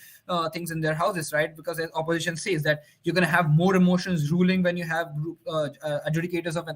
things in their houses, right? Because as opposition says that you're going to have more emotions ruling when you have adjudicators of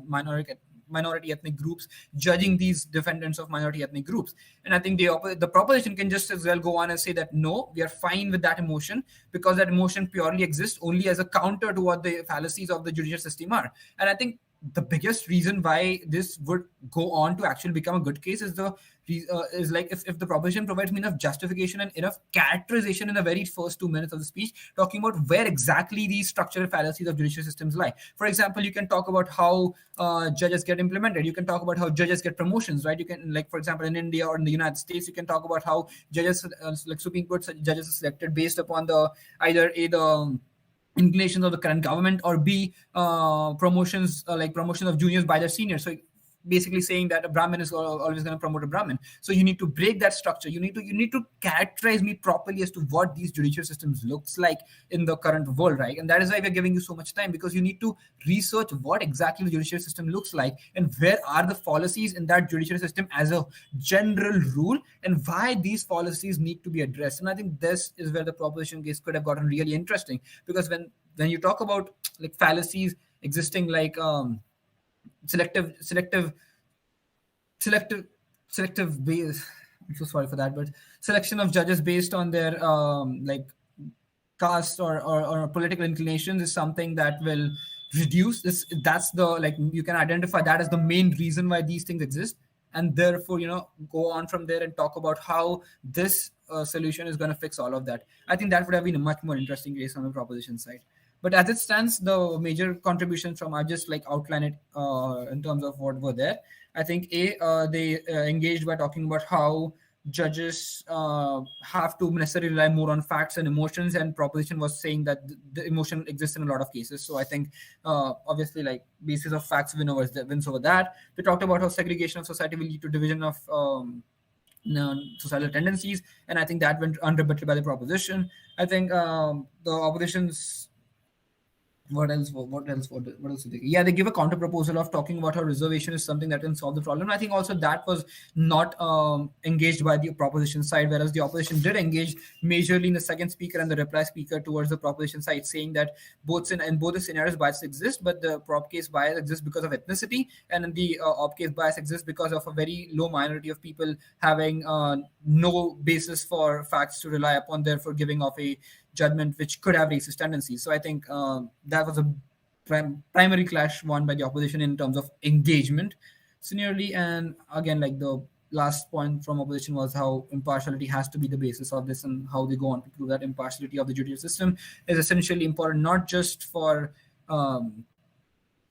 minority ethnic groups judging these defendants of minority ethnic groups. And I think the proposition can just as well go on and say that no, we are fine with that emotion, because that emotion purely exists only as a counter to what the fallacies of the judicial system are. And I think the biggest reason why this would go on to actually become a good case is if the proposition provides me enough justification and enough characterization in the very first 2 minutes of the speech, talking about where exactly these structural fallacies of judicial systems lie. For example, you can talk about how judges get implemented. You can talk about how judges get promotions, right? You can, for example, in India or in the United States, you can talk about how judges, Supreme Court judges are selected based upon inclinations of the current government, or B, promotions, like promotion of juniors by their seniors. So basically saying that a Brahmin is always going to promote a Brahmin. So you need to break that structure. You need to characterize me properly as to what these judicial systems looks like in the current world, right? And that is why we're giving you so much time, because you need to research what exactly the judicial system looks like, and where are the fallacies in that judicial system as a general rule, and why these fallacies need to be addressed. And I think this is where the proposition case could have gotten really interesting, because when you talk about like fallacies existing, like selective selective selective selective base, I'm so sorry for that, but selection of judges based on their like caste or political inclinations is something that will reduce this. That's the, like, you can identify that as the main reason why these things exist, and therefore go on from there and talk about how this solution is going to fix all of that. I think that would have been a much more interesting case on the proposition side. But as it stands, the major contributions from, I just like outline it in terms of what were there. I think they engaged by talking about how judges have to necessarily rely more on facts and emotions, and proposition was saying that the emotion exists in a lot of cases. So I think obviously, like, basis of facts wins over that. They talked about how segregation of society will lead to division of societal tendencies, and I think that went unrebutted by the proposition. I think the opposition's, what else? What else? What else? Yeah, they give a counter proposal of talking about how reservation is something that can solve the problem. I think also that was not engaged by the proposition side, whereas the opposition did engage majorly in the second speaker and the reply speaker towards the proposition side, saying that in both the scenarios bias exists, but the prop case bias exists because of ethnicity, and in the op case bias exists because of a very low minority of people having no basis for facts to rely upon, therefore giving off a judgment which could have racist tendencies. So I think that was a primary clash won by the opposition in terms of engagement. Similarly, and again, like, the last point from opposition was how impartiality has to be the basis of this, and how they go on to prove that impartiality of the judicial system is essentially important, not just for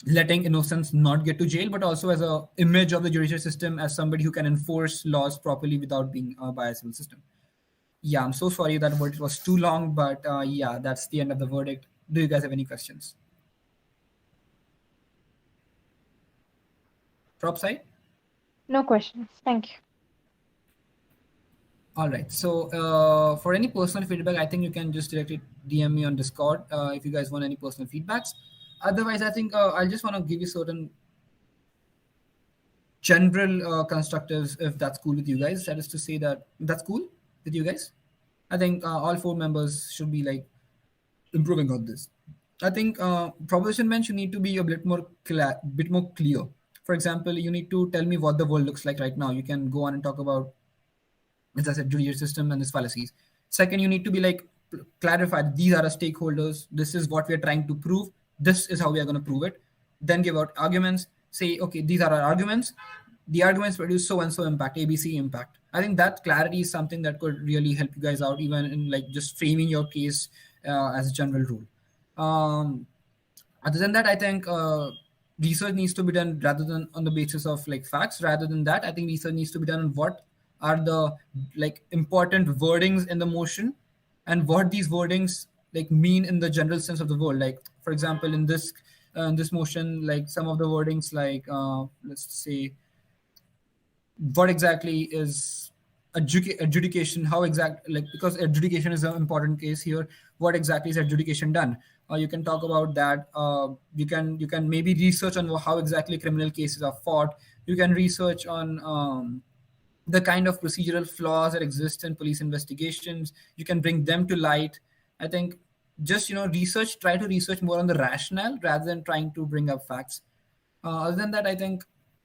letting innocents not get to jail, but also as a image of the judicial system as somebody who can enforce laws properly without being by a civil system. Yeah, I'm so sorry that verdict was too long, but yeah, that's the end of the verdict. Do you guys have any questions? Prop side?
No questions. Thank you.
All right. So for any personal feedback, I think you can just directly DM me on Discord if you guys want any personal feedbacks. Otherwise, I think I just want to give you certain general constructives, if that's cool with you guys. That is to say that that's cool with you guys. I think all four members should be like improving on this. I think proposition bench, you need to be a bit more clear. For example, you need to tell me what the world looks like right now. You can go on and talk about, as I said, judicial system and its fallacies. Second, you need to be like clarify these are our stakeholders. This is what we are trying to prove. This is how we are going to prove it. Then give out arguments. Say, okay, these are our arguments. The arguments produce so and so impact, ABC impact. I think that clarity is something that could really help you guys out, even in like just framing your case as a general rule. Other than that, I think research needs to be done rather than on the basis of like facts. Rather than that, I think research needs to be done on what are the like important wordings in the motion, and what these wordings like mean in the general sense of the word. Like, for example, in this motion, like some of the wordings, like let's say, what exactly is adjudication, how exact, like, because adjudication is an important case here, what exactly is adjudication done. You can talk about that. You can maybe research on how exactly criminal cases are fought. You can research on the kind of procedural flaws that exist in police investigations. You can bring them to light. I think just try to research more on the rationale rather than trying to bring up facts. Other than that, I think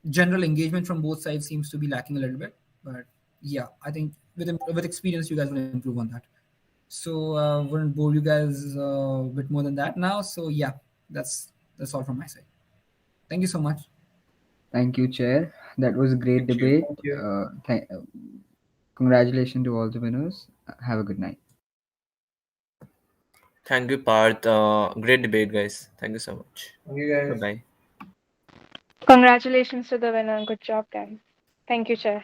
general engagement from both sides seems to be lacking a little bit. But yeah, I think with experience, you guys will improve on that. So wouldn't bore you guys a bit more than that now. So yeah, that's all from my side. Thank you so much.
Thank you, Chair. That was a great debate.
Thank you.
Congratulations to all the winners. Have a good night.
Thank you, Parth. Great debate, guys. Thank you so much.
Thank you, guys.
Bye bye.
Congratulations to the winner. Good job, guys. Thank you, Chair.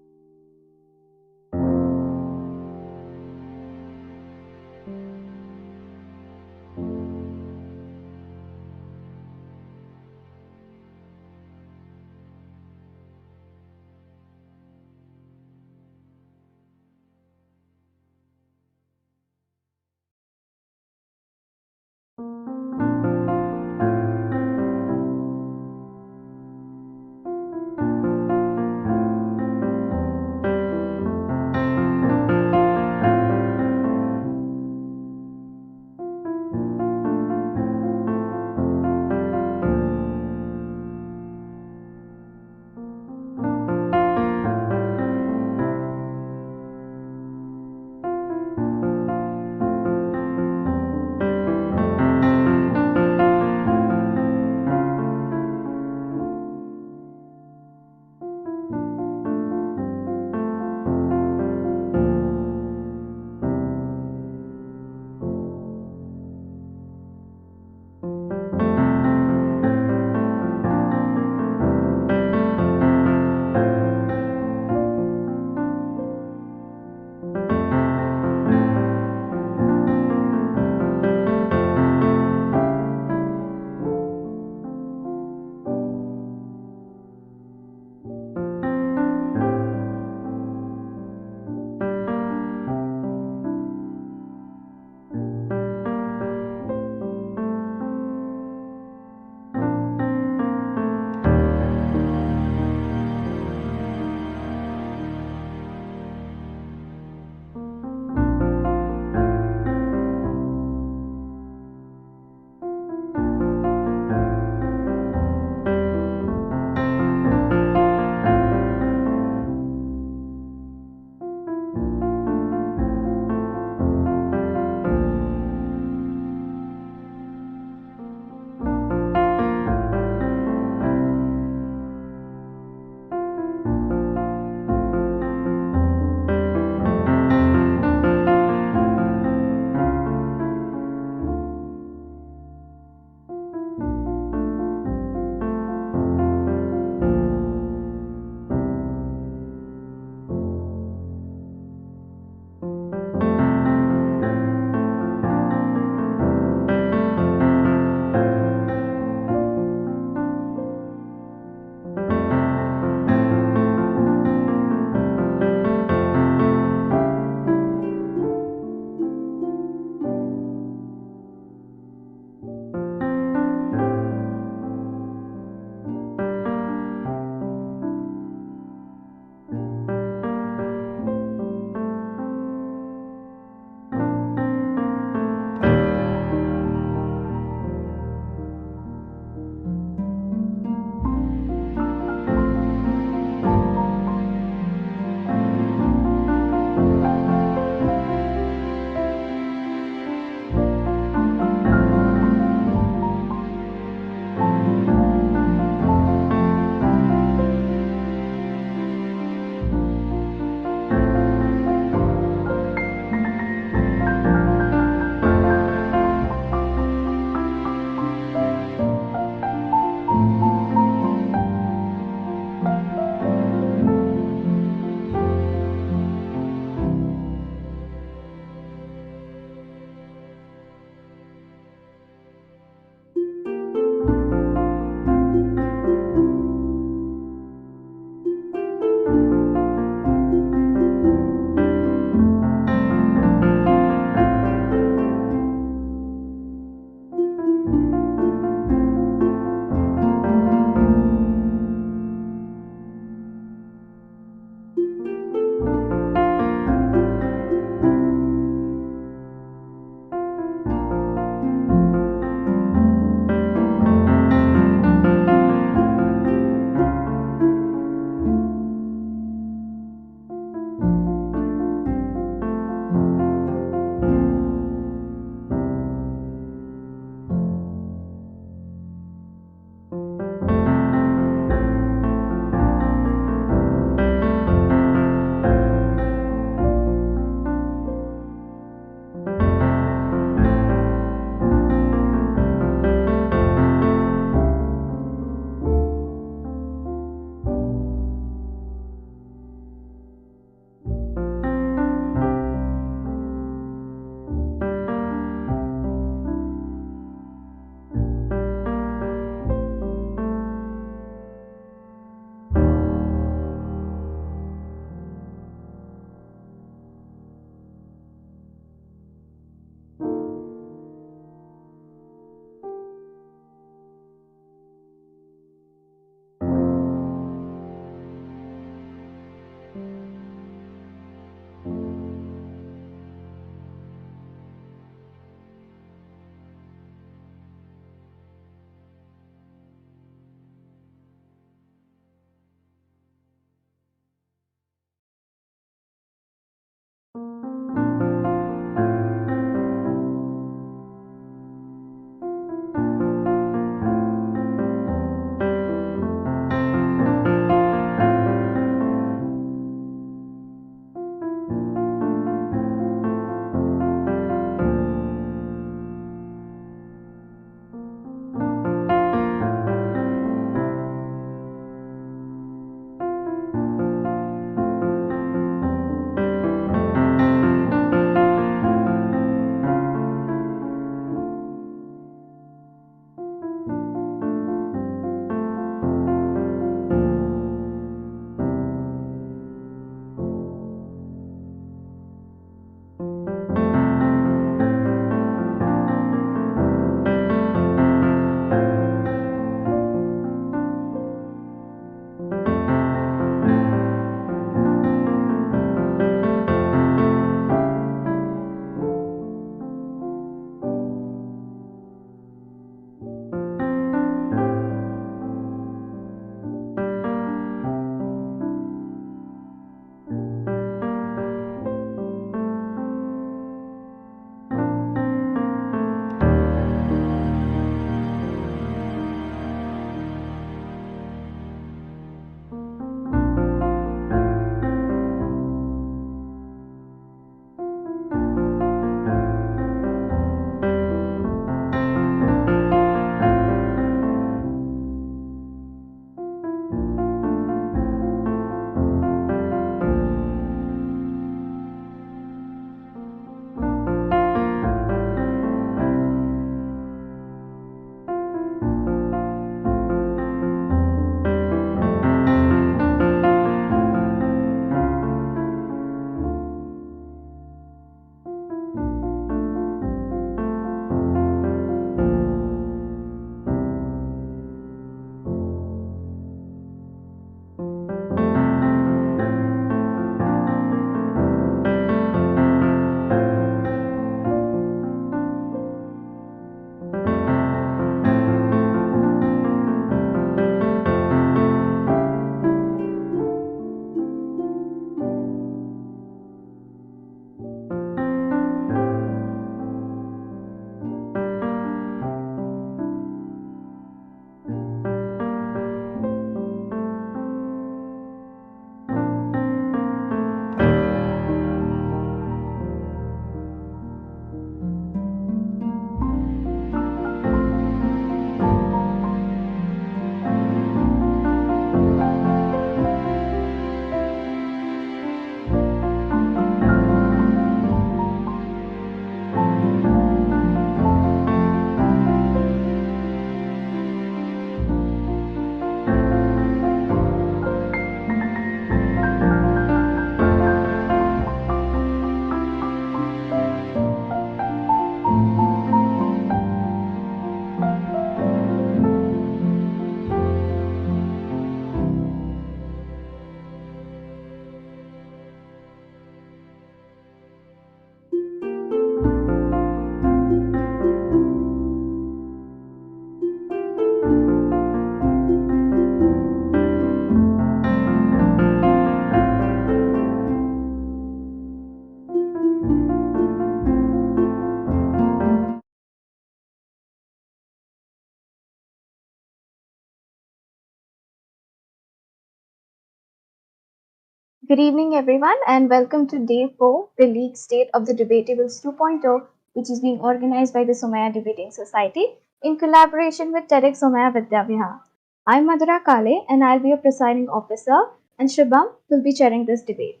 Good evening, everyone, and welcome to Day 4, the league state of the Debatables 2.0, which is being organized by the Somaiya Debating Society in collaboration with TEDxSomaiyaVidyavihar. I'm Madhura Kale, and I'll be your presiding officer, and Shubham will be chairing this debate.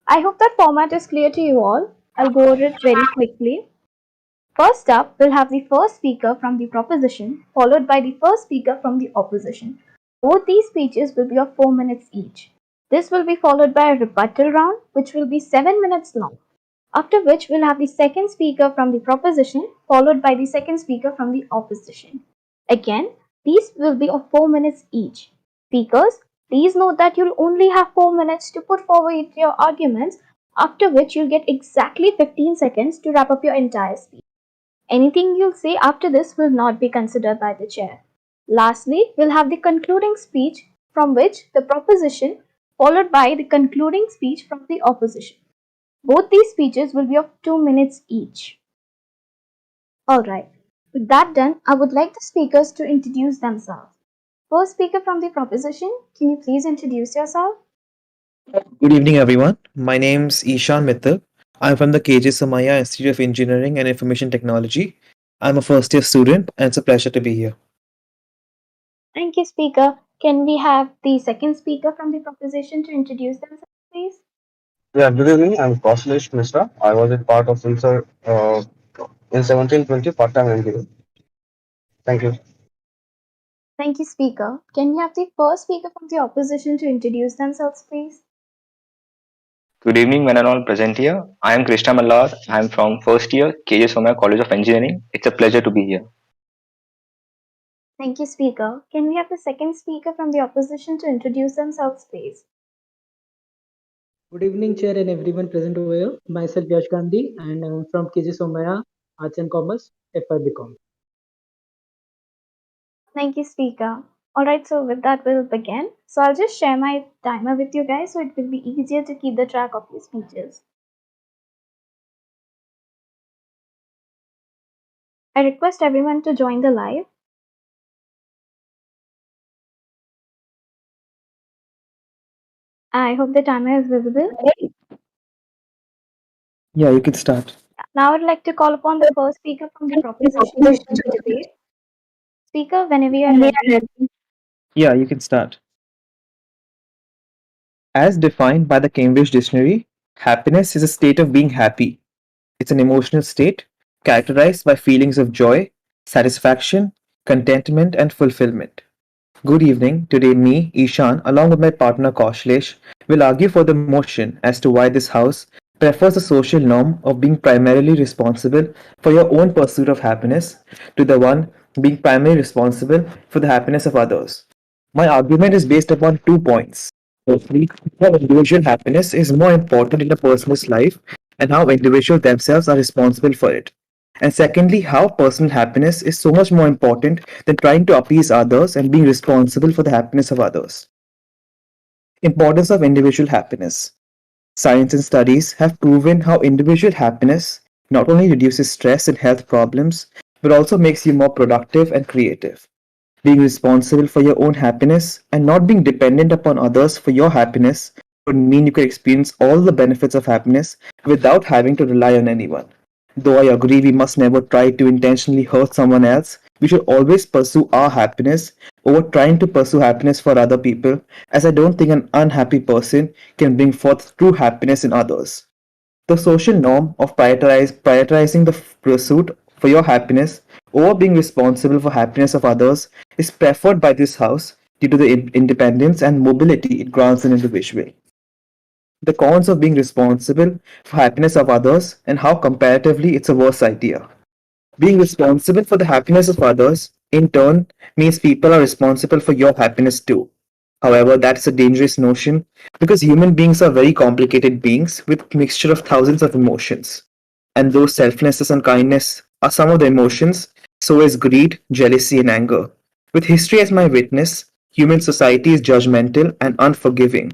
I hope that format is clear to you all. I'll go over it very quickly. First up, we'll have the first speaker from the proposition, followed by the first speaker from the opposition. Both these speeches will be of 4 minutes each. This will be followed by a rebuttal round, which will be 7 minutes long. After which, we'll have the second speaker from the proposition, followed by the second speaker from the opposition. Again, these will be of 4 minutes each. Speakers, please note that you'll only have 4 minutes to put forward your arguments, after which you'll get exactly 15 seconds to wrap up your entire speech. Anything you'll say after this will not be considered by the chair. Lastly, we'll have the concluding speech from which the proposition followed by the concluding speech from the opposition. Both these speeches will be of 2 minutes each. Alright, with that done, I would like the speakers to introduce themselves. First speaker from the proposition, can you please introduce yourself?
Good evening, everyone. My name's Ishan Mittal. I'm from the KJ Somaiya Institute of Engineering and Information Technology. I'm a first year student, and it's a pleasure to be here.
Thank you, speaker. Can we have the second speaker from the proposition to introduce themselves, please?
Yeah, good evening. I'm Kaushalesh Mishra. I was a part of Insert in 1720 part-time MBA. Thank you.
Thank you, speaker. Can we have the first speaker from the opposition to introduce themselves, please?
Good evening, one and all present here. I am Krishna Mallar. I am from first year KJ Somaiya College of Engineering. It's a pleasure to be here.
Thank you, speaker. Can we have the second speaker from the opposition to introduce themselves, please?
Good evening, Chair, and everyone present over here. Myself, Yash Gandhi, and I'm from KJ Somaiya Arts and Commerce, FY BCom.
Thank you, speaker. Alright, so with that, we'll begin. So I'll just share my timer with you guys so it will be easier to keep the track of your speeches. I request everyone to join the live. I hope the timer is visible.
Yeah, you can start.
Now I'd like to call upon the first speaker from the proposition to open the debate. Speaker, whenever you are ready.
Yeah, you can start. As defined by the Cambridge Dictionary, happiness is a state of being happy. It's an emotional state characterized by feelings of joy, satisfaction, contentment, and fulfillment. Good evening. Today, me, Ishan, along with my partner Kaushlesh, will argue for the motion as to why this House prefers the social norm of being primarily responsible for your own pursuit of happiness to the one being primarily responsible for the happiness of others. My argument is based upon 2 points. Firstly, how individual happiness is more important in a person's life and how individuals themselves are responsible for it. And secondly, how personal happiness is so much more important than trying to appease others and being responsible for the happiness of others. Importance of individual happiness. Science and studies have proven how individual happiness not only reduces stress and health problems, but also makes you more productive and creative. Being responsible for your own happiness and not being dependent upon others for your happiness would mean you could experience all the benefits of happiness without having to rely on anyone. Though I agree we must never try to intentionally hurt someone else, we should always pursue our happiness over trying to pursue happiness for other people, as I don't think an unhappy person can bring forth true happiness in others. The social norm of prioritizing the pursuit for your happiness over being responsible for happiness of others is preferred by this House due to the independence and mobility it grants an individual. The cons of being responsible for happiness of others and how comparatively it's a worse idea. Being responsible for the happiness of others, in turn, means people are responsible for your happiness too. However, that's a dangerous notion because human beings are very complicated beings with mixture of thousands of emotions. And though selflessness and kindness are some of the emotions, so is greed, jealousy, and anger. With history as my witness, human society is judgmental and unforgiving.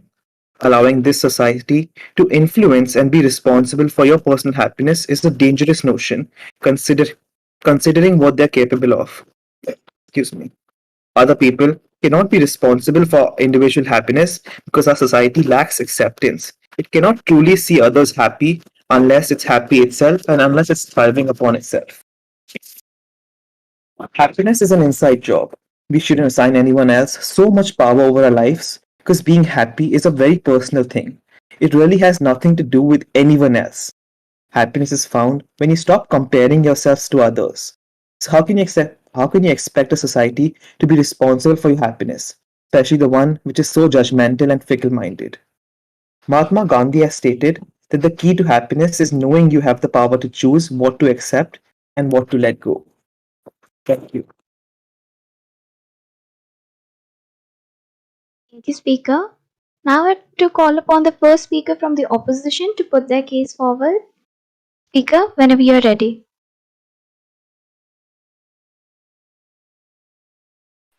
Allowing this society to influence and be responsible for your personal happiness is a dangerous notion, considering what they're capable of. Excuse me. Other people cannot be responsible for individual happiness because our society lacks acceptance. It cannot truly see others happy unless it's happy itself and unless it's thriving upon itself. Happiness is an inside job. We shouldn't assign anyone else so much power over our lives because being happy is a very personal thing. It really has nothing to do with anyone else. Happiness is found when you stop comparing yourselves to others. So how can you expect a society to be responsible for your happiness, especially the one which is so judgmental and fickle-minded? Mahatma Gandhi has stated that the key to happiness is knowing you have the power to choose what to accept and what to let go. Thank you.
Thank you, speaker. Now I have to call upon the first speaker from the opposition to put their case forward. Speaker, whenever you are ready.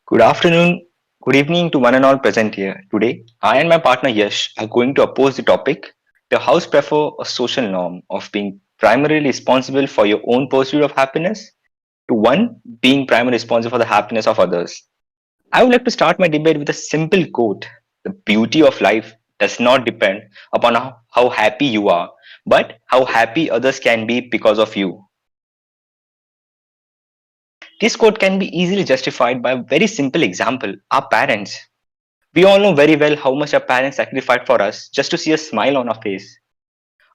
Good afternoon, good evening to one and all present here. Today, I and my partner Yash are going to oppose the topic. The House prefer a social norm of being primarily responsible for your own pursuit of happiness to one being primarily responsible for the happiness of others. I would like to start my debate with a simple quote. The beauty of life does not depend upon how happy you are, but how happy others can be because of you. This quote can be easily justified by a very simple example our parents. We all know very well how much our parents sacrifice for us just to see a smile on our face.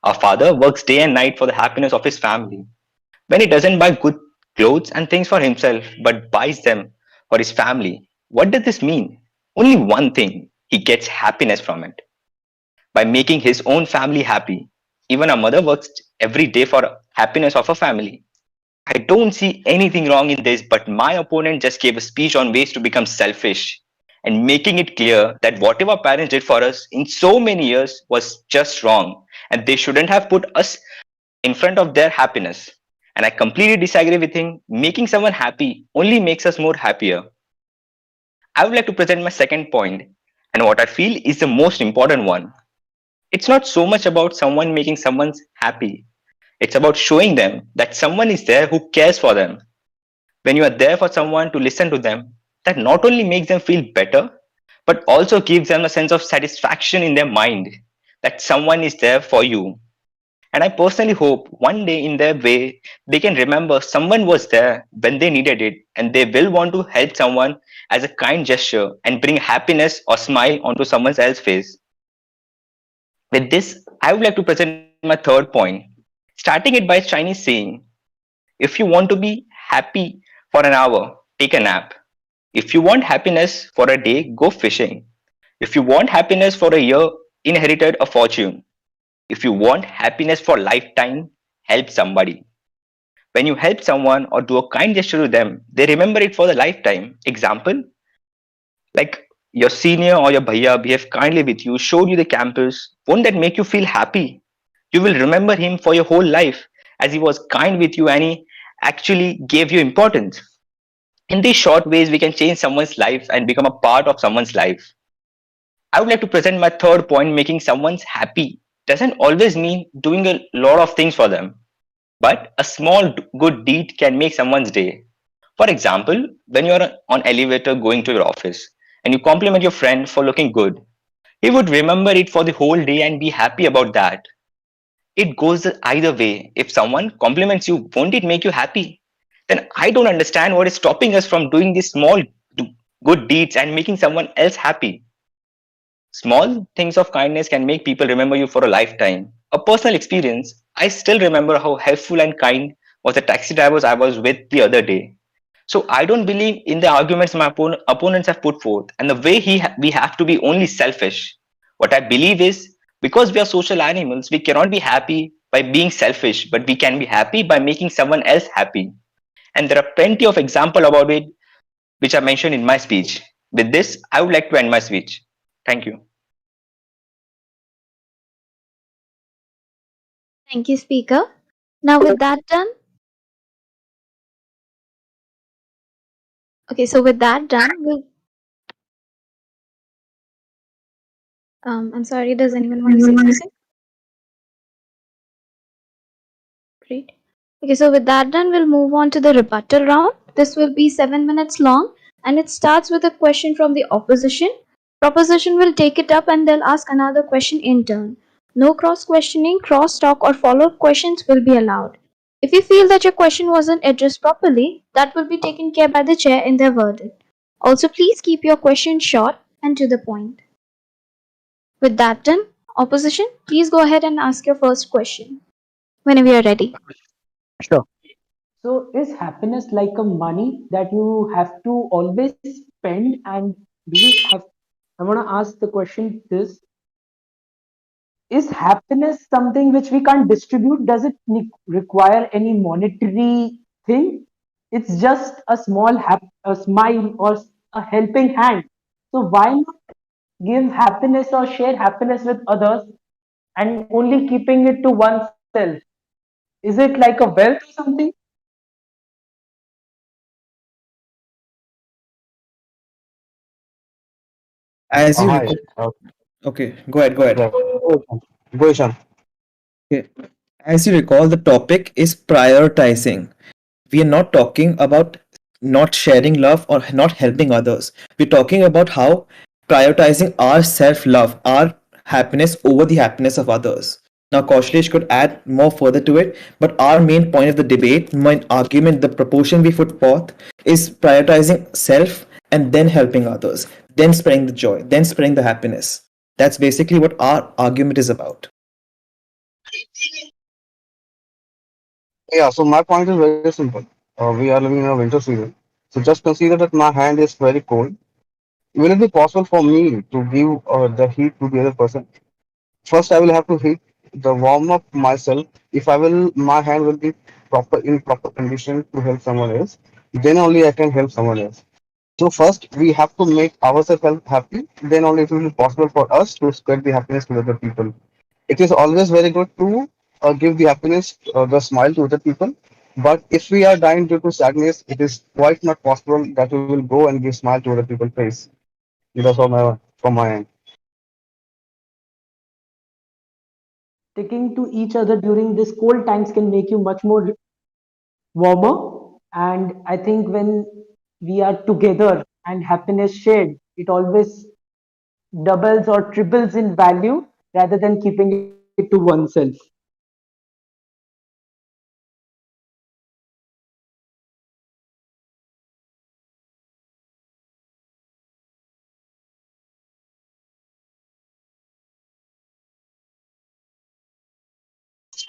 Our father works day and night for the happiness of his family. When he doesn't buy good clothes and things for himself but buys them for his family, what does this mean? Only one thing, he gets happiness from it by making his own family happy. Even a mother works every day for happiness of her family. I don't see anything wrong in this, but my opponent just gave a speech on ways to become selfish and making it clear that whatever parents did for us in so many years was just wrong and they shouldn't have put us in front of their happiness. And I completely disagree with him. Making someone happy only makes us more happier. I would like to present my second point, and what I feel is the most important one. It's not so much about someone making someone happy. It's about showing them that someone is there who cares for them. When you are there for someone to listen to them, that not only makes them feel better, but also gives them a sense of satisfaction in their mind that someone is there for you. And I personally hope one day in their way, they can remember someone was there when they needed it and they will want to help someone as a kind gesture and bring happiness or smile onto someone else's face. With this, I would like to present my third point, starting it by Chinese saying, if you want to be happy for an hour, take a nap. If you want happiness for a day, go fishing. If you want happiness for a year, inherited a fortune. If you want happiness for lifetime, help somebody. When you help someone or do a kind gesture to them, they remember it for the lifetime. Example, like your senior or your bhaiya behaved kindly with you, showed you the campus, won't that make you feel happy? You will remember him for your whole life as he was kind with you and he actually gave you importance. In these short ways, we can change someone's life and become a part of someone's life. I would like to present my third point, making someone's happy doesn't always mean doing a lot of things for them, but a small good deed can make someone's day. For example, when you're on elevator going to your office and you compliment your friend for looking good, he would remember it for the whole day and be happy about that. It goes either way. If someone compliments you, won't it make you happy? Then I don't understand what is stopping us from doing these small good deeds and making someone else happy. Small things of kindness can make people remember you for a lifetime. A personal experience, I still remember how helpful and kind was the taxi drivers I was with the other day. So I don't believe in the arguments my opponents have put forth and the way we have to be only selfish. What I believe is because we are social animals, we cannot be happy by being selfish, but we can be happy by making someone else happy. And there are plenty of examples about it which I mentioned in my speech. With this, I would like to end my speech. Thank you.
Thank you, speaker. Now with that done, okay, so with that done, I'm sorry, does anyone want to say something? Great. Okay, so with that done, we'll move on to the rebuttal round. This will be 7 minutes long, and it starts with a question from the opposition. Proposition will take it up and they'll ask another question in turn. No cross questioning, cross talk, or follow up questions will be allowed. If you feel that your question wasn't addressed properly, that will be taken care by the chair in their verdict. Also, please keep your question short and to the point. With that done, opposition, please go ahead and ask your first question whenever you're ready.
Sure.
So is happiness like a money that you have to always spend? And do we have, I want to ask the question this, is happiness something which we can't distribute? Does it require any monetary thing? It's just a small a smile or a helping hand. So why not give happiness or share happiness with others and only keeping it to oneself? Is it like a wealth or something?
As you
Hi.
recall, okay, go ahead, go ahead.
Yeah. Go, Ishan.
Okay. As you recall, the topic is prioritizing. We are not talking about not sharing love or not helping others. We're talking about how prioritizing our self love, our happiness over the happiness of others. Now, Kaushlesh could add more further to it, but our main point of the debate, main argument, the proportion we put forth is prioritizing self and then helping others, then spreading the joy, then spreading the happiness. That's basically what our argument is about.
Yeah, so my point is very simple. We are living in a winter season. So just consider that my hand is very cold. Will it be possible for me to give the heat to the other person? First, I will have to heat the warm up myself. If I will, my hand will be proper condition to help someone else. Then only I can help someone else. So first, we have to make ourselves happy. Then only it will be possible for us to spread the happiness to other people. It is always very good to give the happiness, the smile to other people. But if we are dying due to sadness, it is quite not possible that we will go and give smile to other people's face. That's from my end.
Sticking to each other during this cold times can make you much more warmer. And I think when we are together and happiness shared, it always doubles or triples in value rather than keeping it to oneself.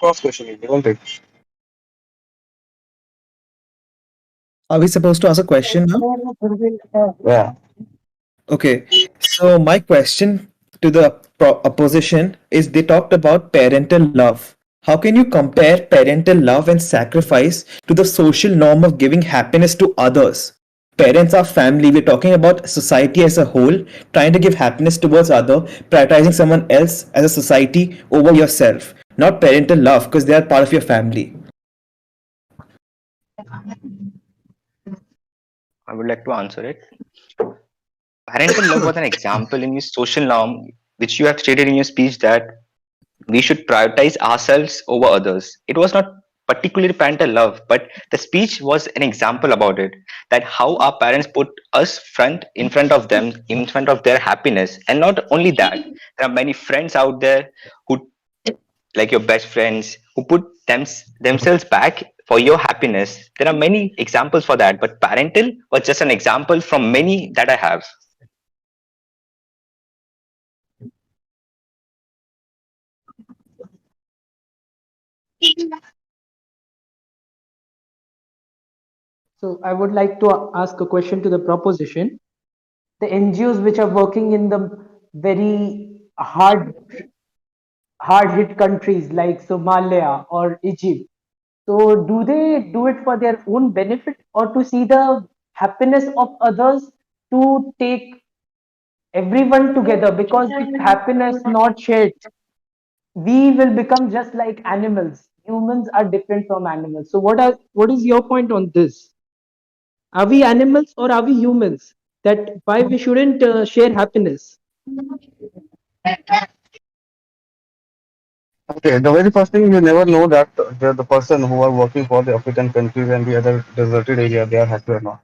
Cross questioning, don't it?
Are we supposed to ask a question now?
Yeah.
Okay, so my question to the opposition is they talked about parental love. How can you compare parental love and sacrifice to the social norm of giving happiness to others? Parents are family. We're talking about society as a whole, trying to give happiness towards other, prioritizing someone else as a society over yourself. Not parental love because they are part of your family.
I would like to answer it. Parental love was an example in your social norm, which you have stated in your speech that we should prioritize ourselves over others. It was not particularly parental love, but the speech was an example about it. That how our parents put us front in front of them, in front of their happiness, and not only that, there are many friends out there who, like your best friends, who put themselves back for your happiness. There are many examples for that, but parental was just an example from many that I have.
So I would like to ask a question to the proposition. The NGOs which are working in the very hard hit countries like Somalia or Egypt. So do they do it for their own benefit or to see the happiness of others, to take everyone together? Because if happiness not shared, we will become just like animals. Humans are different from animals. So what is your point on this? Are we animals or are we humans? That why we shouldn't share happiness?
Okay, the very first thing, you never know that the person who are working for the African countries and the other deserted area, they are happy or not.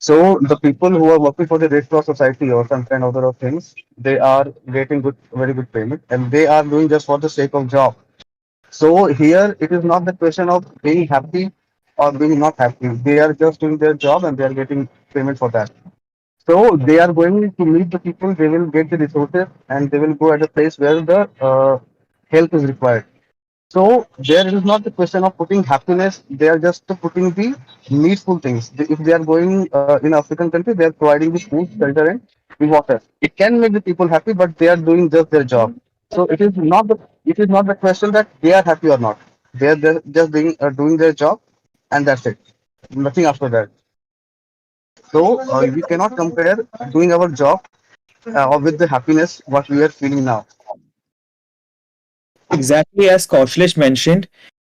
So the people who are working for the Red Cross Society or some kind of other things, they are getting good, very good payment, and they are doing just for the sake of job. So here it is not the question of being happy or being not happy. They are just doing their job and they are getting payment for that. So they are going to meet the people. They will get the resources and they will go at a place where the help is required. So there is not the question of putting happiness. They are just putting the needful things. If they are going in African country, they are providing the food, shelter, and the water. It can make the people happy, but they are doing just their job. So it is not the question that they are happy or not. They are just doing their job, and that's it. Nothing after that. So we cannot compare doing our job with the happiness what we are feeling now.
Exactly as Kaushlesh mentioned,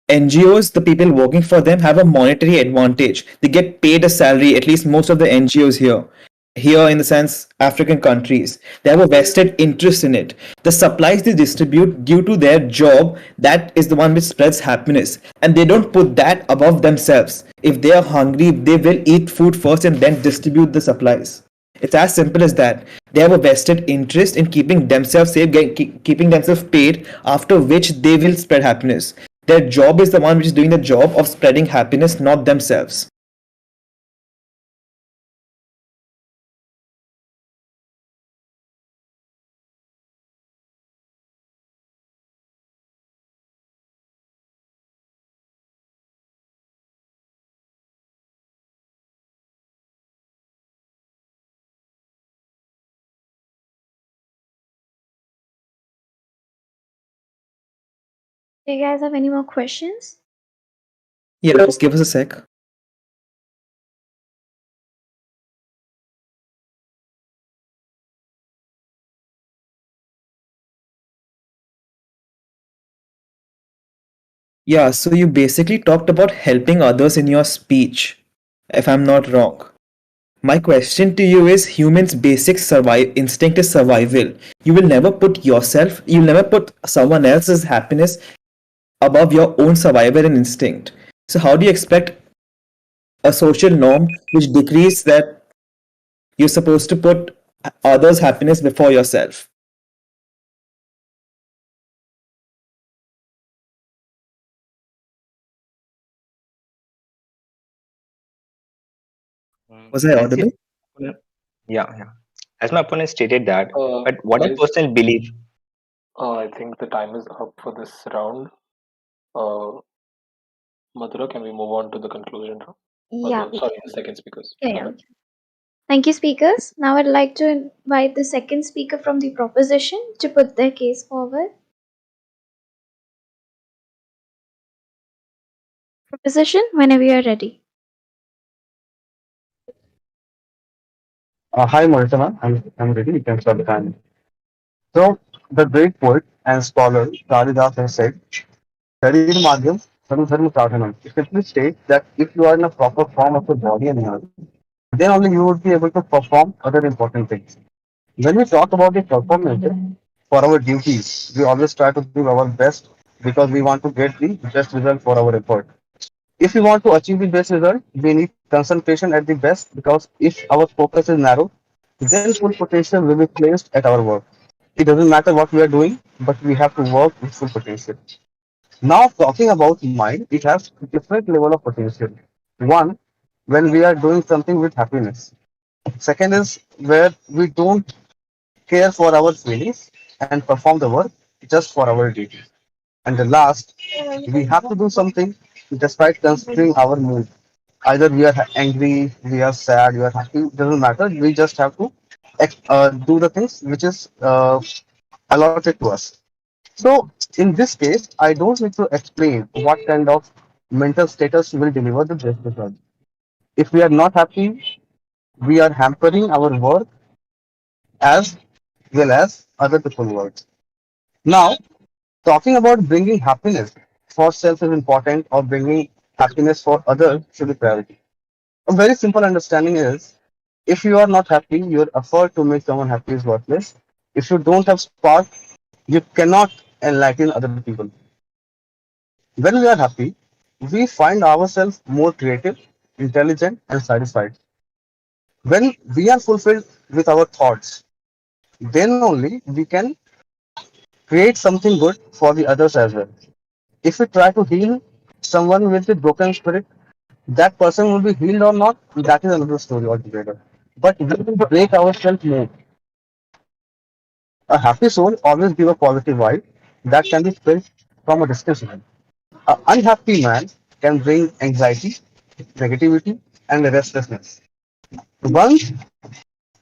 NGOs, the people working for them, have a monetary advantage. They get paid a salary, at least most of the NGOs here. Here, in the sense, African countries, they have a vested interest in it. The supplies they distribute due to their job, that is the one which spreads happiness. And they don't put that above themselves. If they are hungry, they will eat food first and then distribute the supplies. It's as simple as that. They have a vested interest in keeping themselves safe, keeping themselves paid, after which they will spread happiness. Their job is the one which is doing the job of spreading happiness, not themselves.
Do you guys have any more questions?
Yeah, just give us a sec. Yeah, so you basically talked about helping others in your speech, if I'm not wrong. My question to you is, humans' basic instinct is survival. You'll never put someone else's happiness above your own survival and instinct. So how do you expect a social norm which decrees that you're supposed to put others' happiness before yourself? Was I
As
audible?
yeah, yeah. As my opponent stated that, but what I
Guys,
personally believe,
I think the time is up for this round. Uh, Madhura, can we move on to the conclusion round? Or
Yeah,
sorry, the second speakers.
yeah,
My
yeah.
bad.
Thank you, speakers. Now I'd like to invite the second speaker from the proposition to put their case forward. Proposition, whenever you're ready.
Hi, Moritama. I'm ready. You can start the time. So, the great poet and scholar Kalidas has said, Sharir Madhyam Sarva Dharma Sadhanam. It simply states that if you are in a proper form of your body and mind, then only you would be able to perform other important things. When we talk about the performance for our duties, we always try to do our best because we want to get the best result for our effort. If we want to achieve the best result, we need concentration at the best because if our focus is narrow, then full potential will be placed at our work. It doesn't matter what we are doing, but we have to work with full potential. Now, talking about mind, it has different level of potential. One, when we are doing something with happiness. Second is where we don't care for our feelings and perform the work just for our duty. And the last, we have to do something despite considering our mood. Either we are angry, we are sad, we are happy, doesn't matter. We just have to do the things which is allotted to us. So in this case, I don't need to explain what kind of mental status will deliver the best result. If we are not happy, we are hampering our work as well as other people's work. Now, talking about bringing happiness for self is important or bringing happiness for others should be priority. A very simple understanding is if you are not happy, your effort to make someone happy is worthless. If you don't have spark, you cannot enlighten other people. When we are happy, we find ourselves more creative, intelligent, and satisfied. When we are fulfilled with our thoughts, then only we can create something good for the others as well. If we try to heal someone with a broken spirit, that person will be healed or not, that is another story altogether. But we will break ourselves more. A happy soul always give a positive vibe that can be felt from a distance. An unhappy man can bring anxiety, negativity, and restlessness. Once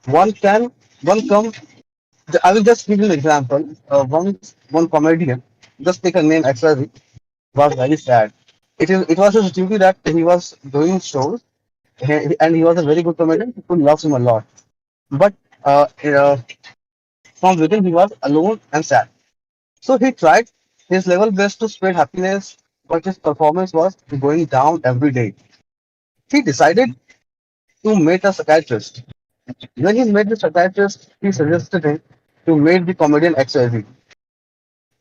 one can one come, I will just give you an example. Once one comedian, just take a name XYZ, was very sad. It was his duty that he was doing shows, and he was a very good comedian. People loves him a lot. But from within, he was alone and sad. So he tried his level best to spread happiness, but his performance was going down every day. He decided to meet a psychiatrist. When he met the psychiatrist, he suggested him to meet the comedian XYZ.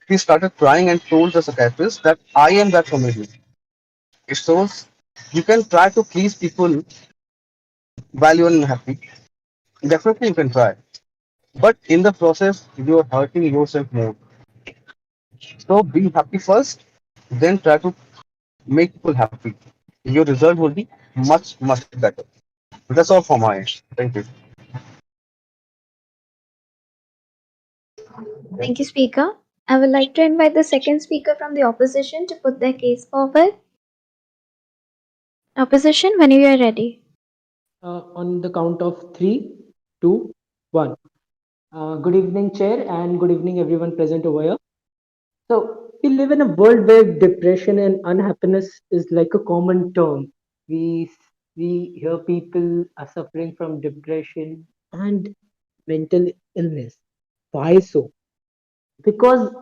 He started crying and told the psychiatrist that I am that comedian. It shows you can try to please people while you're unhappy. Definitely you can try. But in the process, you are hurting yourself more. So be happy first, then try to make people happy. Your result will be much, much better. That's all for my end. Thank you.
Thank you, Speaker. I would like to invite the second speaker from the opposition to put their case forward. Opposition, when you are ready.
On the count of three, two, one. Good evening, Chair, and good evening, everyone present over here. So, we live in a world where depression and unhappiness is like a common term. We we hear people are suffering from depression and mental illness. Why so? Because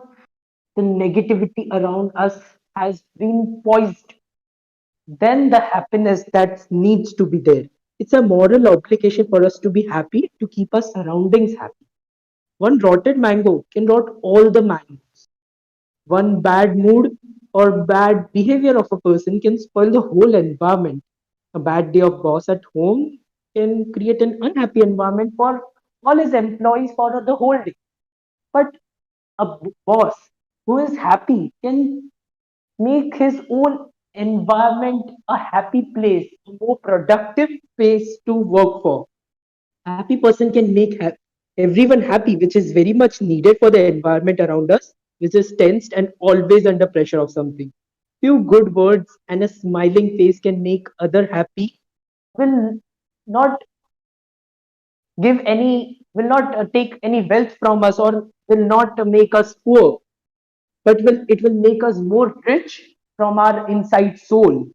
the negativity around us has been poised. Then the happiness that needs to be there. It's a moral obligation for us to be happy, to keep our surroundings happy. One rotted mango can rot all the mangoes. One bad mood or bad behavior of a person can spoil the whole environment. A bad day of boss at home can create an unhappy environment for all his employees for the whole day. But a boss who is happy can make his own environment a happy place, a more productive place to work for. A happy person can make everyone happy, which is very much needed for the environment around us, which is tensed and always under pressure of something. Few good words and a smiling face can make other happy. Will not will not take any wealth from us or will not make us poor, but it will make us more rich from our inside soul.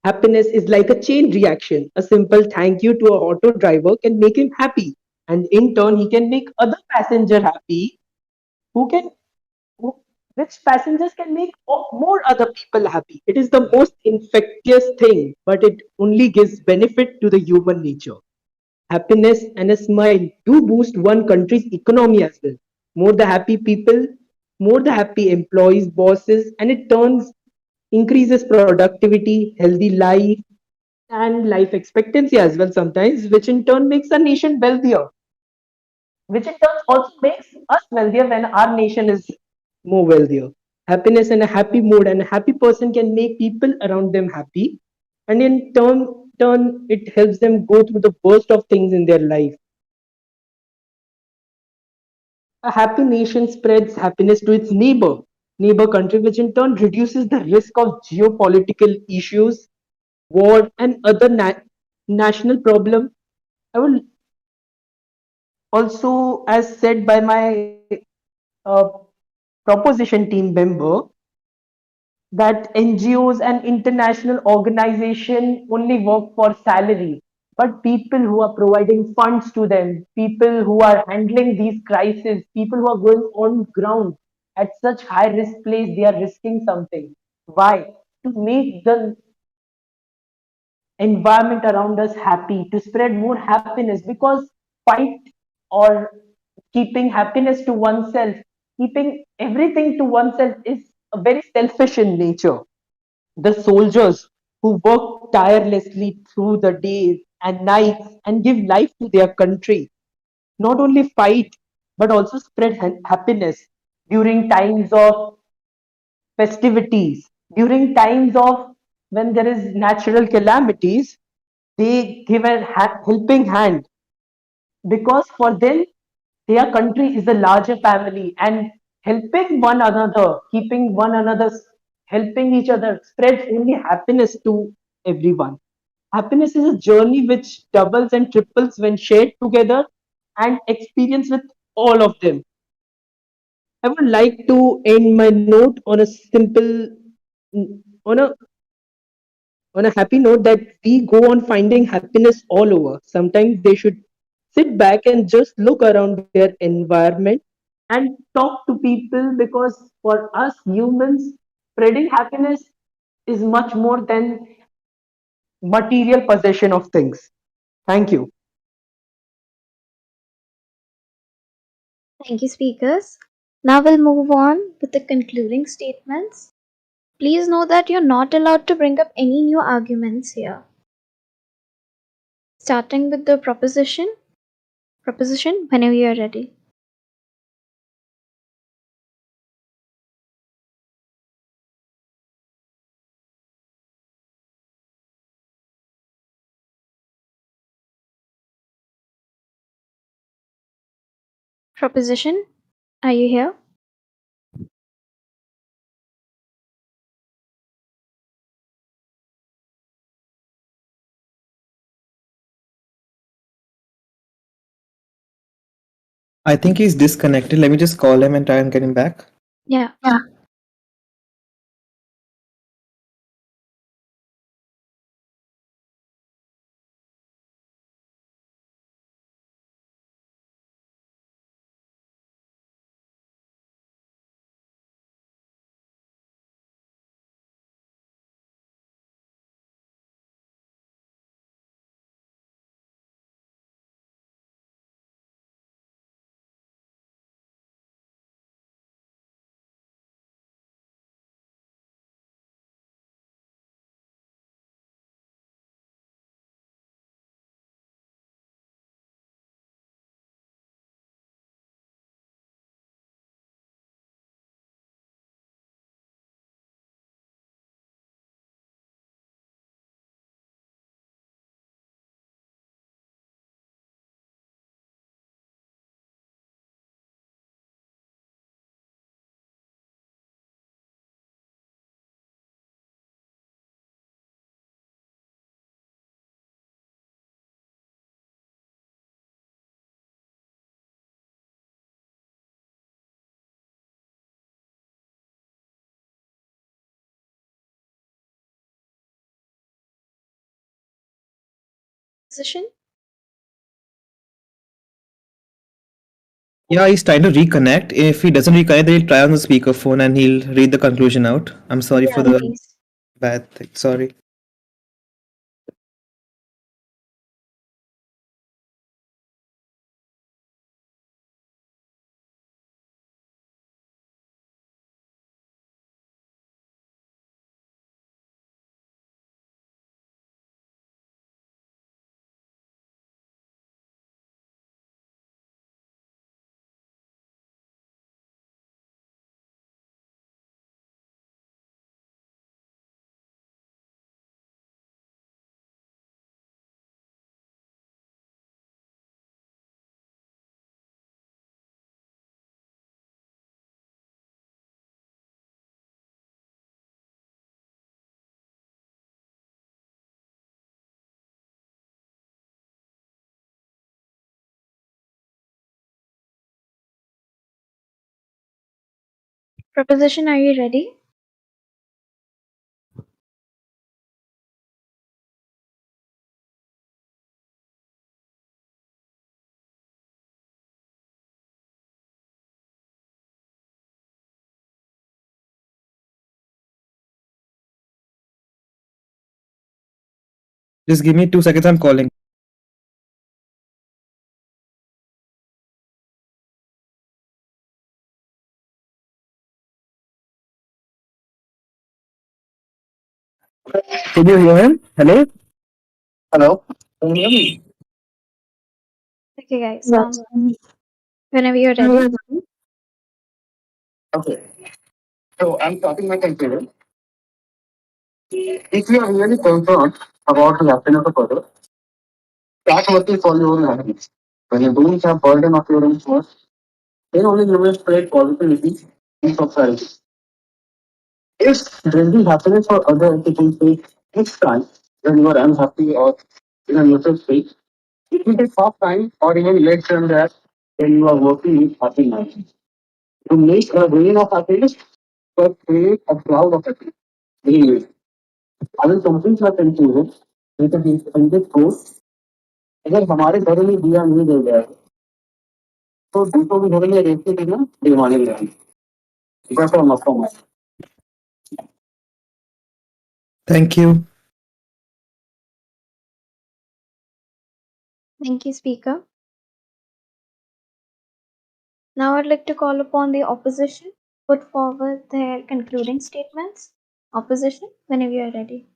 Happiness is like a chain reaction. A simple thank you to an auto driver can make him happy, and in turn, he can make other passenger happy. Who can, who, which passengers can make more other people happy? It is the most infectious thing, but it only gives benefit to the human nature. Happiness and a smile do boost one country's economy as well. More the happy people, more the happy employees, bosses, and it turns increases productivity, healthy life, and life expectancy as well sometimes, which in turn makes a nation wealthier, which in turn also makes us wealthier when our nation is more wealthier. Happiness and a happy mood and a happy person can make people around them happy, and in turn it helps them go through the worst of things in their life. A happy nation spreads happiness to its neighbor country, which in turn reduces the risk of geopolitical issues, war, and other national problem. I will also, as said by my uh, proposition team member, that NGOs and international organization only work for salary, but people who are providing funds to them, people who are handling these crises, people who are going on ground at such high risk place, they are risking something. Why? To make the environment around us happy, to spread more happiness, because fight or keeping happiness to oneself, keeping everything to oneself is a very selfish in nature. The soldiers who work tirelessly through the day, and nights and give life to their country. Not only fight, but also spread happiness during times of festivities, during times of when there is natural calamities. They give a helping hand because for them their country is a larger family, and helping one another, keeping one another, helping each other spreads only happiness to everyone. Happiness is a journey which doubles and triples when shared together and experienced with all of them. I would like to end my note on a simple, on a on a happy note that we go on finding happiness all over. Sometimes they should sit back and just look around their environment and talk to people, because for us humans, spreading happiness is much more than material possession of things. Thank you.
Thank you, speakers. Now we'll move on with the concluding statements. Please know that you're not allowed to bring up any new arguments here. Starting with the proposition whenever you're ready. Proposition, are you here?
I think he's disconnected. Let me just call him and try and get him back.
Yeah. Proposition?
Yeah, he's trying to reconnect. If he doesn't reconnect, then he'll try on the speakerphone and he'll read the conclusion out. I'm sorry for
Yeah,
the
please.
bad thing. Sorry.
Proposition, are you ready?
Just give me 2 seconds. I'm calling. Can you hear him? Hello?
Hello. Can you hear me?
Okay, guys. Whenever you're ready.
Okay. So I'm starting my conclusion. If you are really concerned about the happiness of others, start working for your own happiness. When you don't have burden of your own thoughts, then only you will spread positivity in society. If bringing happiness for others taking place each time when you are unhappy or in a neutral state, it will take half time or even less than that when you are working with happiness. To make a rain of happiness, but create a cloud of happiness. Anyway, I will complete my conclusion with a extended quote. अगर हमारे घर में दिया नहीं जल जाए तो दूसरों के घर में रेखते देना बेमानी रहेगी जैसा मौका है
Thank you.
Thank you, speaker. Now I'd like to call upon the opposition put forward their concluding statements. Opposition, whenever you are ready.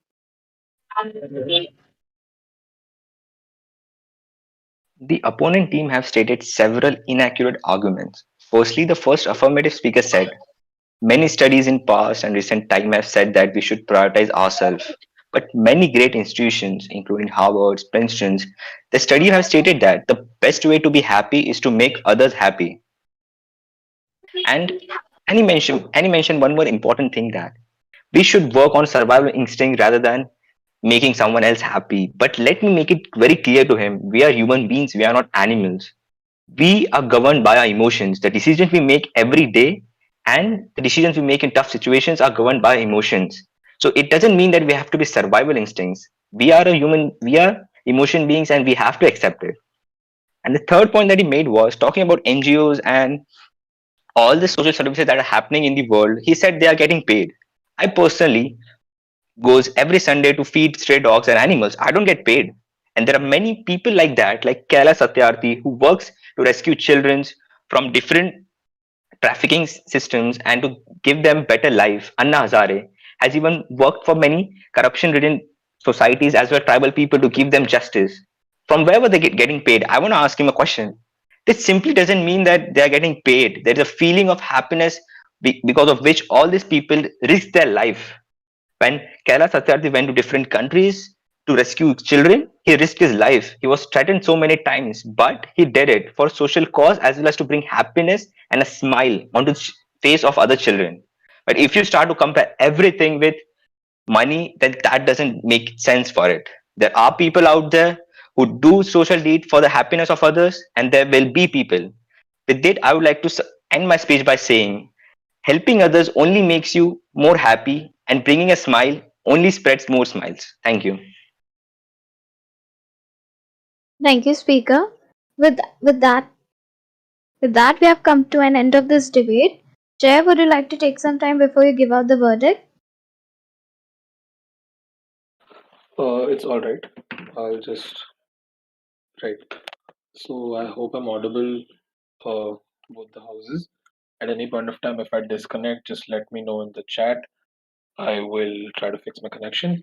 The opponent team have stated several inaccurate arguments. Firstly, the first affirmative speaker said, many studies in past and recent time have said that we should prioritize ourselves. But many great institutions, including Harvard, Princeton, the study have stated that the best way to be happy is to make others happy. And and he mentioned one more important thing, that we should work on survival instinct rather than making someone else happy. But let me make it very clear to him, we are human beings, we are not animals. We are governed by our emotions. The decisions we make every day and the decisions we make in tough situations are governed by emotions. So it doesn't mean that we have to be survival instincts. We are emotion beings, and we have to accept it. And the third point that he made was talking about NGOs and all the social services that are happening in the world. He said they are getting paid. I personally goes every Sunday to feed stray dogs and animals. I don't get paid. And there are many people like that, like Kaila Satyarthi, who works to rescue children from different trafficking systems and to give them better life. Anna Hazare has even worked for many corruption-ridden societies as well tribal people to give them justice. From where were they getting paid? I want to ask him a question. This simply doesn't mean that they are getting paid. There is a feeling of happiness because of which all these people risk their life. When Kaila Satyarthi went to different countries to rescue children, he risked his life. He was threatened so many times, but he did it for social cause as well as to bring happiness and a smile onto the face of other children. But if you start to compare everything with money, then that doesn't make sense for it. There are people out there who do social deed for the happiness of others, and there will be people. With that, I would like to end my speech by saying helping others only makes you more happy, and bringing a smile only spreads more smiles. Thank you.
Thank you, speaker. With with that with that we have come to an end of this debate. Chair, would you like to take some time before you give out the verdict?
It's all right. I'll just right. So I hope I'm audible. Both the houses. At any point of time, if I disconnect, just let me know in the chat. I will try to fix my connection.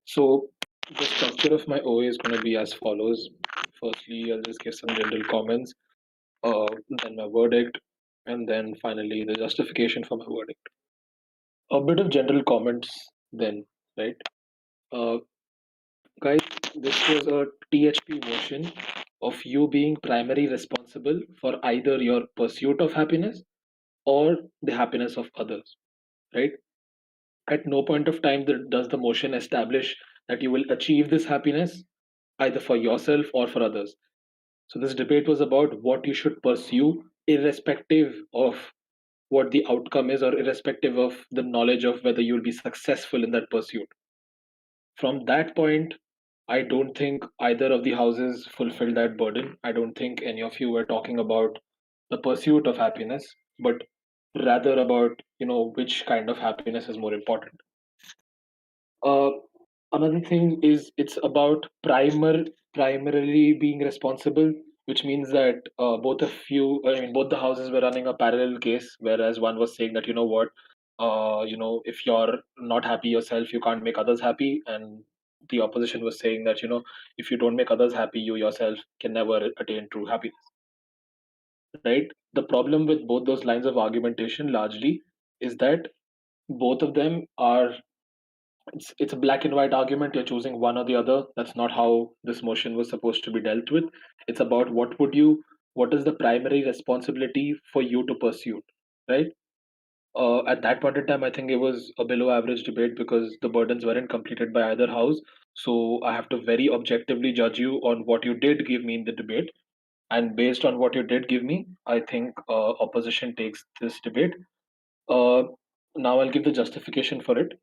So the structure of my OA is going to be as follows. Firstly, I'll just give some general comments, then my verdict, and then finally the justification for my verdict. A bit of general comments then, right? Uh, Guys, this was a THP motion of you being primary responsible for either your pursuit of happiness or the happiness of others, right? At no point of time does the motion establish that you will achieve this happiness either for yourself or for others. So this debate was about what you should pursue, irrespective of what the outcome is, or irrespective of the knowledge of whether you'll be successful in that pursuit. From that point, I don't think either of the houses fulfilled that burden. I don't think any of you were talking about the pursuit of happiness, but rather about, which kind of happiness is more important. Uh, Another thing is it's about primarily being responsible, which means that both the houses were running a parallel case, whereas one was saying that, if you're not happy yourself, you can't make others happy, and the opposition was saying that, if you don't make others happy, you yourself can never attain true happiness. Right? The problem with both those lines of argumentation largely is that both of them are it's a black and white argument. You're choosing one or the other. That's not how this motion was supposed to be dealt with. It's about what is the primary responsibility for you to pursue, right? At that point in time, I think it was a below average debate because the burdens weren't completed by either house. So I have to very objectively judge you on what you did give me in the debate. And based on what you did give me, I think opposition takes this debate. Uh, Now I'll give the justification for it.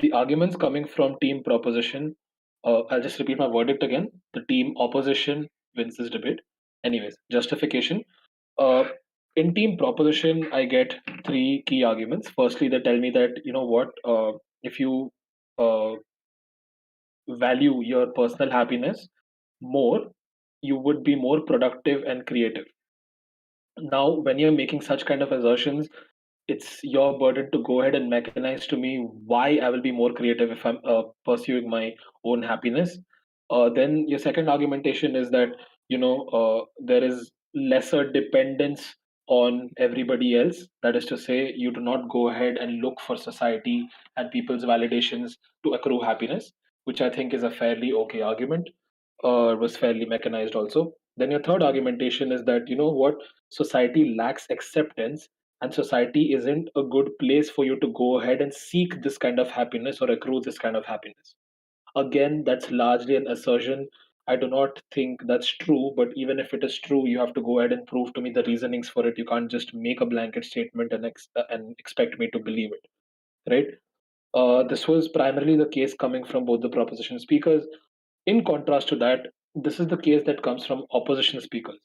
The arguments coming from team proposition, I'll just repeat my verdict again. The team opposition wins this debate. Anyways, justification. Uh, in team proposition, I get three key arguments. Firstly, they tell me that, if you uh, value your personal happiness more, you would be more productive and creative. Now, when you're making such kind of assertions, it's your burden to go ahead and mechanize to me why I will be more creative if I'm pursuing my own happiness. Then your second argumentation is that there is lesser dependence on everybody else. That is to say, you do not go ahead and look for society and people's validations to accrue happiness, which I think is a fairly okay argument. Was fairly mechanized also. Then your third argumentation is that society lacks acceptance and society isn't a good place for you to go ahead and seek this kind of happiness or accrue this kind of happiness. Again, that's largely an assertion. I do not think that's true, but even if it is true, you have to go ahead and prove to me the reasonings for it. You can't just make a blanket statement and expect me to believe it, right? This was primarily the case coming from both the proposition speakers. In contrast to that, this is the case that comes from opposition speakers.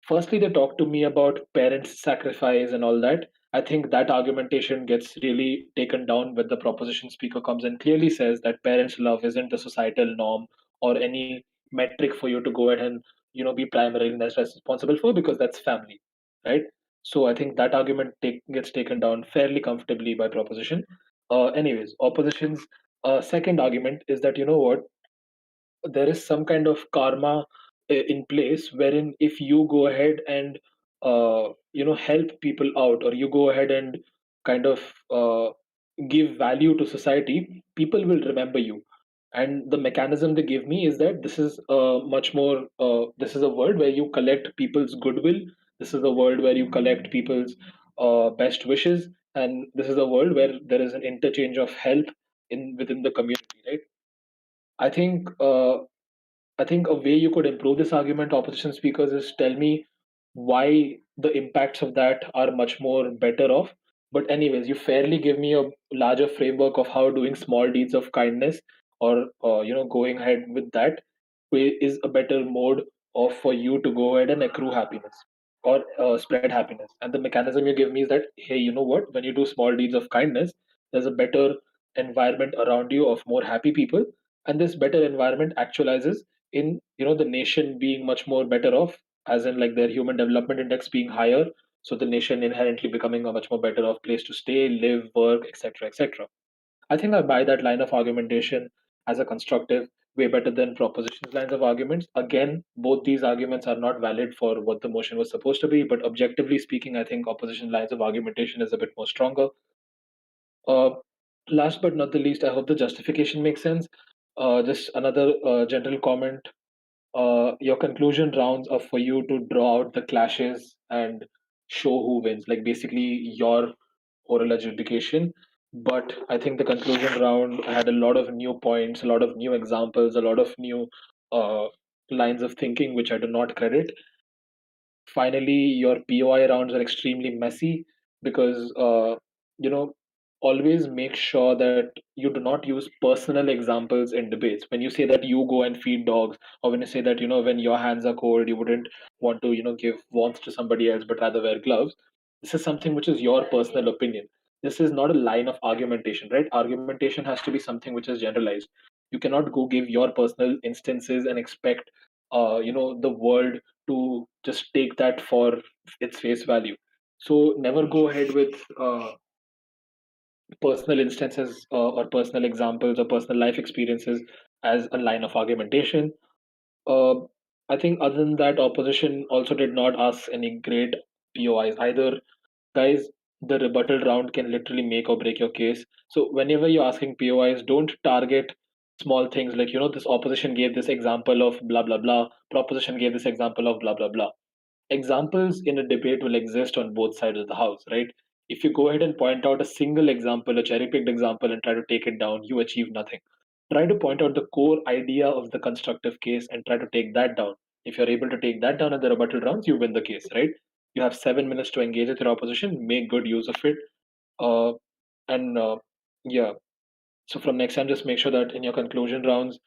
Firstly, they talk to me about parents' sacrifice and all that. I think that argumentation gets really taken down when the proposition speaker comes and clearly says that parents' love isn't the societal norm or any metric for you to go ahead and be primarily responsible for because that's family, right? So I think that argument gets taken down fairly comfortably by proposition. Anyways, opposition's second argument is that there is some kind of karma in place wherein if you go ahead and help people out or you go ahead and kind of give value to society, people will remember you. And the mechanism they give me is that this is much more this is a world where you collect people's goodwill. This is a world where you collect people's best wishes, and this is a world where there is an interchange of help in within the community, right? I think I think a way you could improve this argument, opposition speakers, is tell me why the impacts of that are much more better off. But anyways, you fairly give me a larger framework of how doing small deeds of kindness or going ahead with that is a better mode of for you to go ahead and accrue happiness or spread happiness. And the mechanism you give me is that, hey, you know what? When you do small deeds of kindness, there's a better environment around you of more happy people, and this better environment actualizes in the nation being much more better off, as in like their human development index being higher, so the nation inherently becoming a much more better off place to stay, live, work, etc., etc. I think I buy that line of argumentation as a constructive, way better than propositions lines of arguments. Again, both these arguments are not valid for what the motion was supposed to be, but objectively speaking, I think opposition lines of argumentation is a bit more stronger. uh, Last but not the least, I hope the justification makes sense. Just another general comment. Your conclusion rounds are for you to draw out the clashes and show who wins, like basically your oral adjudication. But I think the conclusion round had a lot of new points, a lot of new examples, a lot of new uh, lines of thinking, which I do not credit. Finally, your POI rounds are extremely messy because always make sure that you do not use personal examples in debates. When you say that you go and feed dogs, or when you say that when your hands are cold, you wouldn't want to give warmth to somebody else, but rather wear gloves. This is something which is your personal opinion. This is not a line of argumentation, right? Argumentation has to be something which is generalized. You cannot go give your personal instances and expect the world to just take that for its face value. So never go ahead with personal instances or personal examples or personal life experiences as a line of argumentation. Uh, I think other than that, opposition also did not ask any great POIs either. Guys, the rebuttal round can literally make or break your case. So whenever you're asking POIs, don't target small things like, this opposition gave this example of blah blah blah, proposition gave this example of blah blah blah. Examples in a debate will exist on both sides of the house, right? If you go ahead and point out a single example, a cherry picked example, and try to take it down, you achieve nothing. Try to point out the core idea of the constructive case and try to take that down. If you're able to take that down in the rebuttal rounds, you win the case, right? You have 7 minutes to engage with your opposition, make good use of it. Uh, and Yeah, so from next time, just make sure that in your conclusion rounds,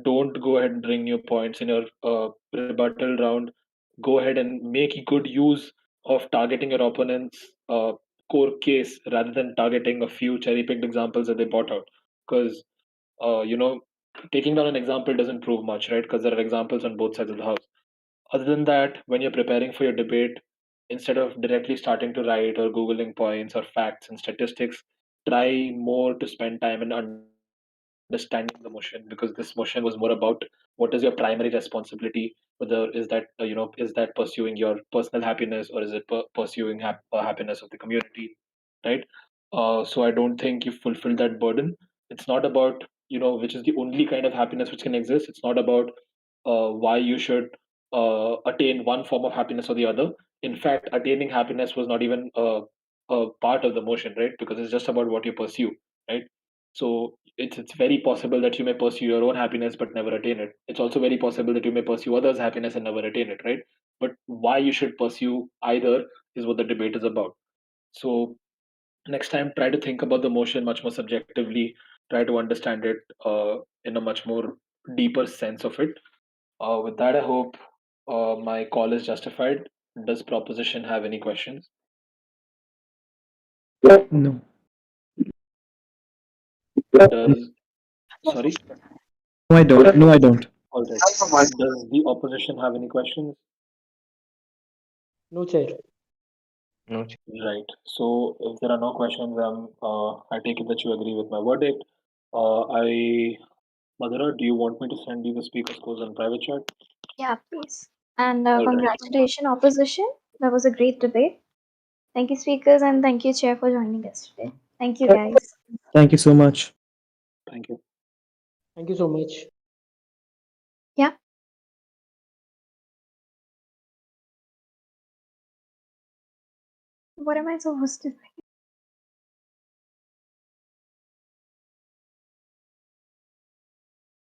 don't go ahead and bring new points in your rebuttal round. Go ahead and make good use of targeting your opponent's core case rather than targeting a few cherry picked examples that they brought out. Because, taking down an example doesn't prove much, right? Because there are examples on both sides of the house. Other than that, when you're preparing for your debate, instead of directly starting to write or Googling points or facts and statistics, try more to spend time in understanding the motion, because this motion was more about what is your primary responsibility, whether is that pursuing your personal happiness or is it pursuing happiness of the community, right? So I don't think you fulfill that burden. It's not about which is the only kind of happiness which can exist. It's not about why you should attain one form of happiness or the other. In fact, attaining happiness was not even a part of the motion, right? Because it's just about what you pursue, right? So it's very possible that you may pursue your own happiness but never attain it. It's also very possible that you may pursue others' happiness and never attain it, right? But why you should pursue either is what the debate is about. So next time, try to think about the motion much more subjectively. Try to understand it in a much more deeper sense of it. With that, I hope my call is justified. Does proposition have any questions?
No.
Does Sorry?
No, I don't. No, I don't.
All right. Does the opposition have any questions?
No, Chair.
No.
Right. So if there are no questions, I take it that you agree with my verdict. Madhura, do you want me to send you the speaker scores on private chat?
Yeah, please. And
All right.
congratulations, opposition. That was a great debate. Thank you, speakers, and thank you, Chair, for joining us today. Thank you, guys.
Thank you so much.
Thank you.
Thank you so much.
Yeah. What am I supposed to do?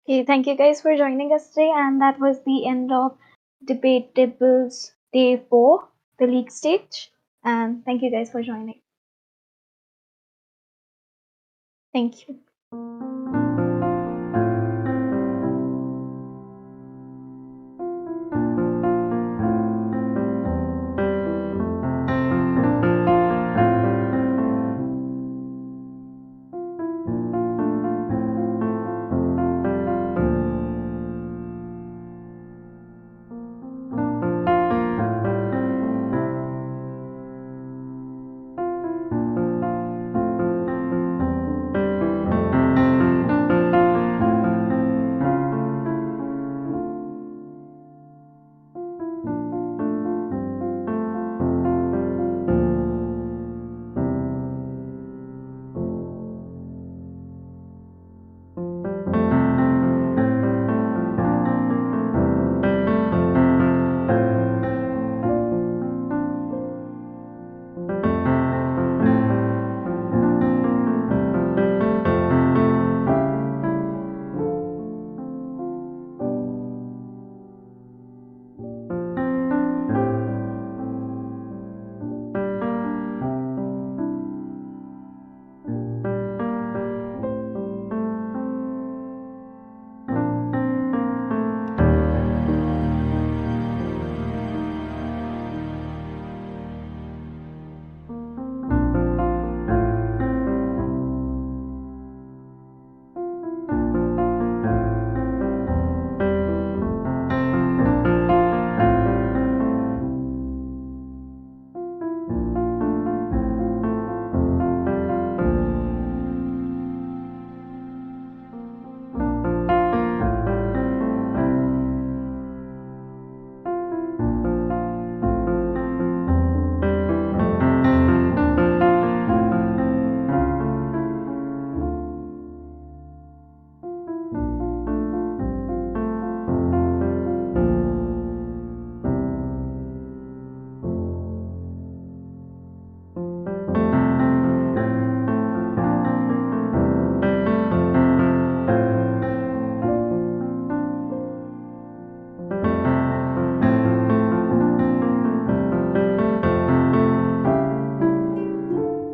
Okay, thank you guys for joining us today, and that was the end of Debatables Day 4, the league stage. And thank you guys for joining. Thank you.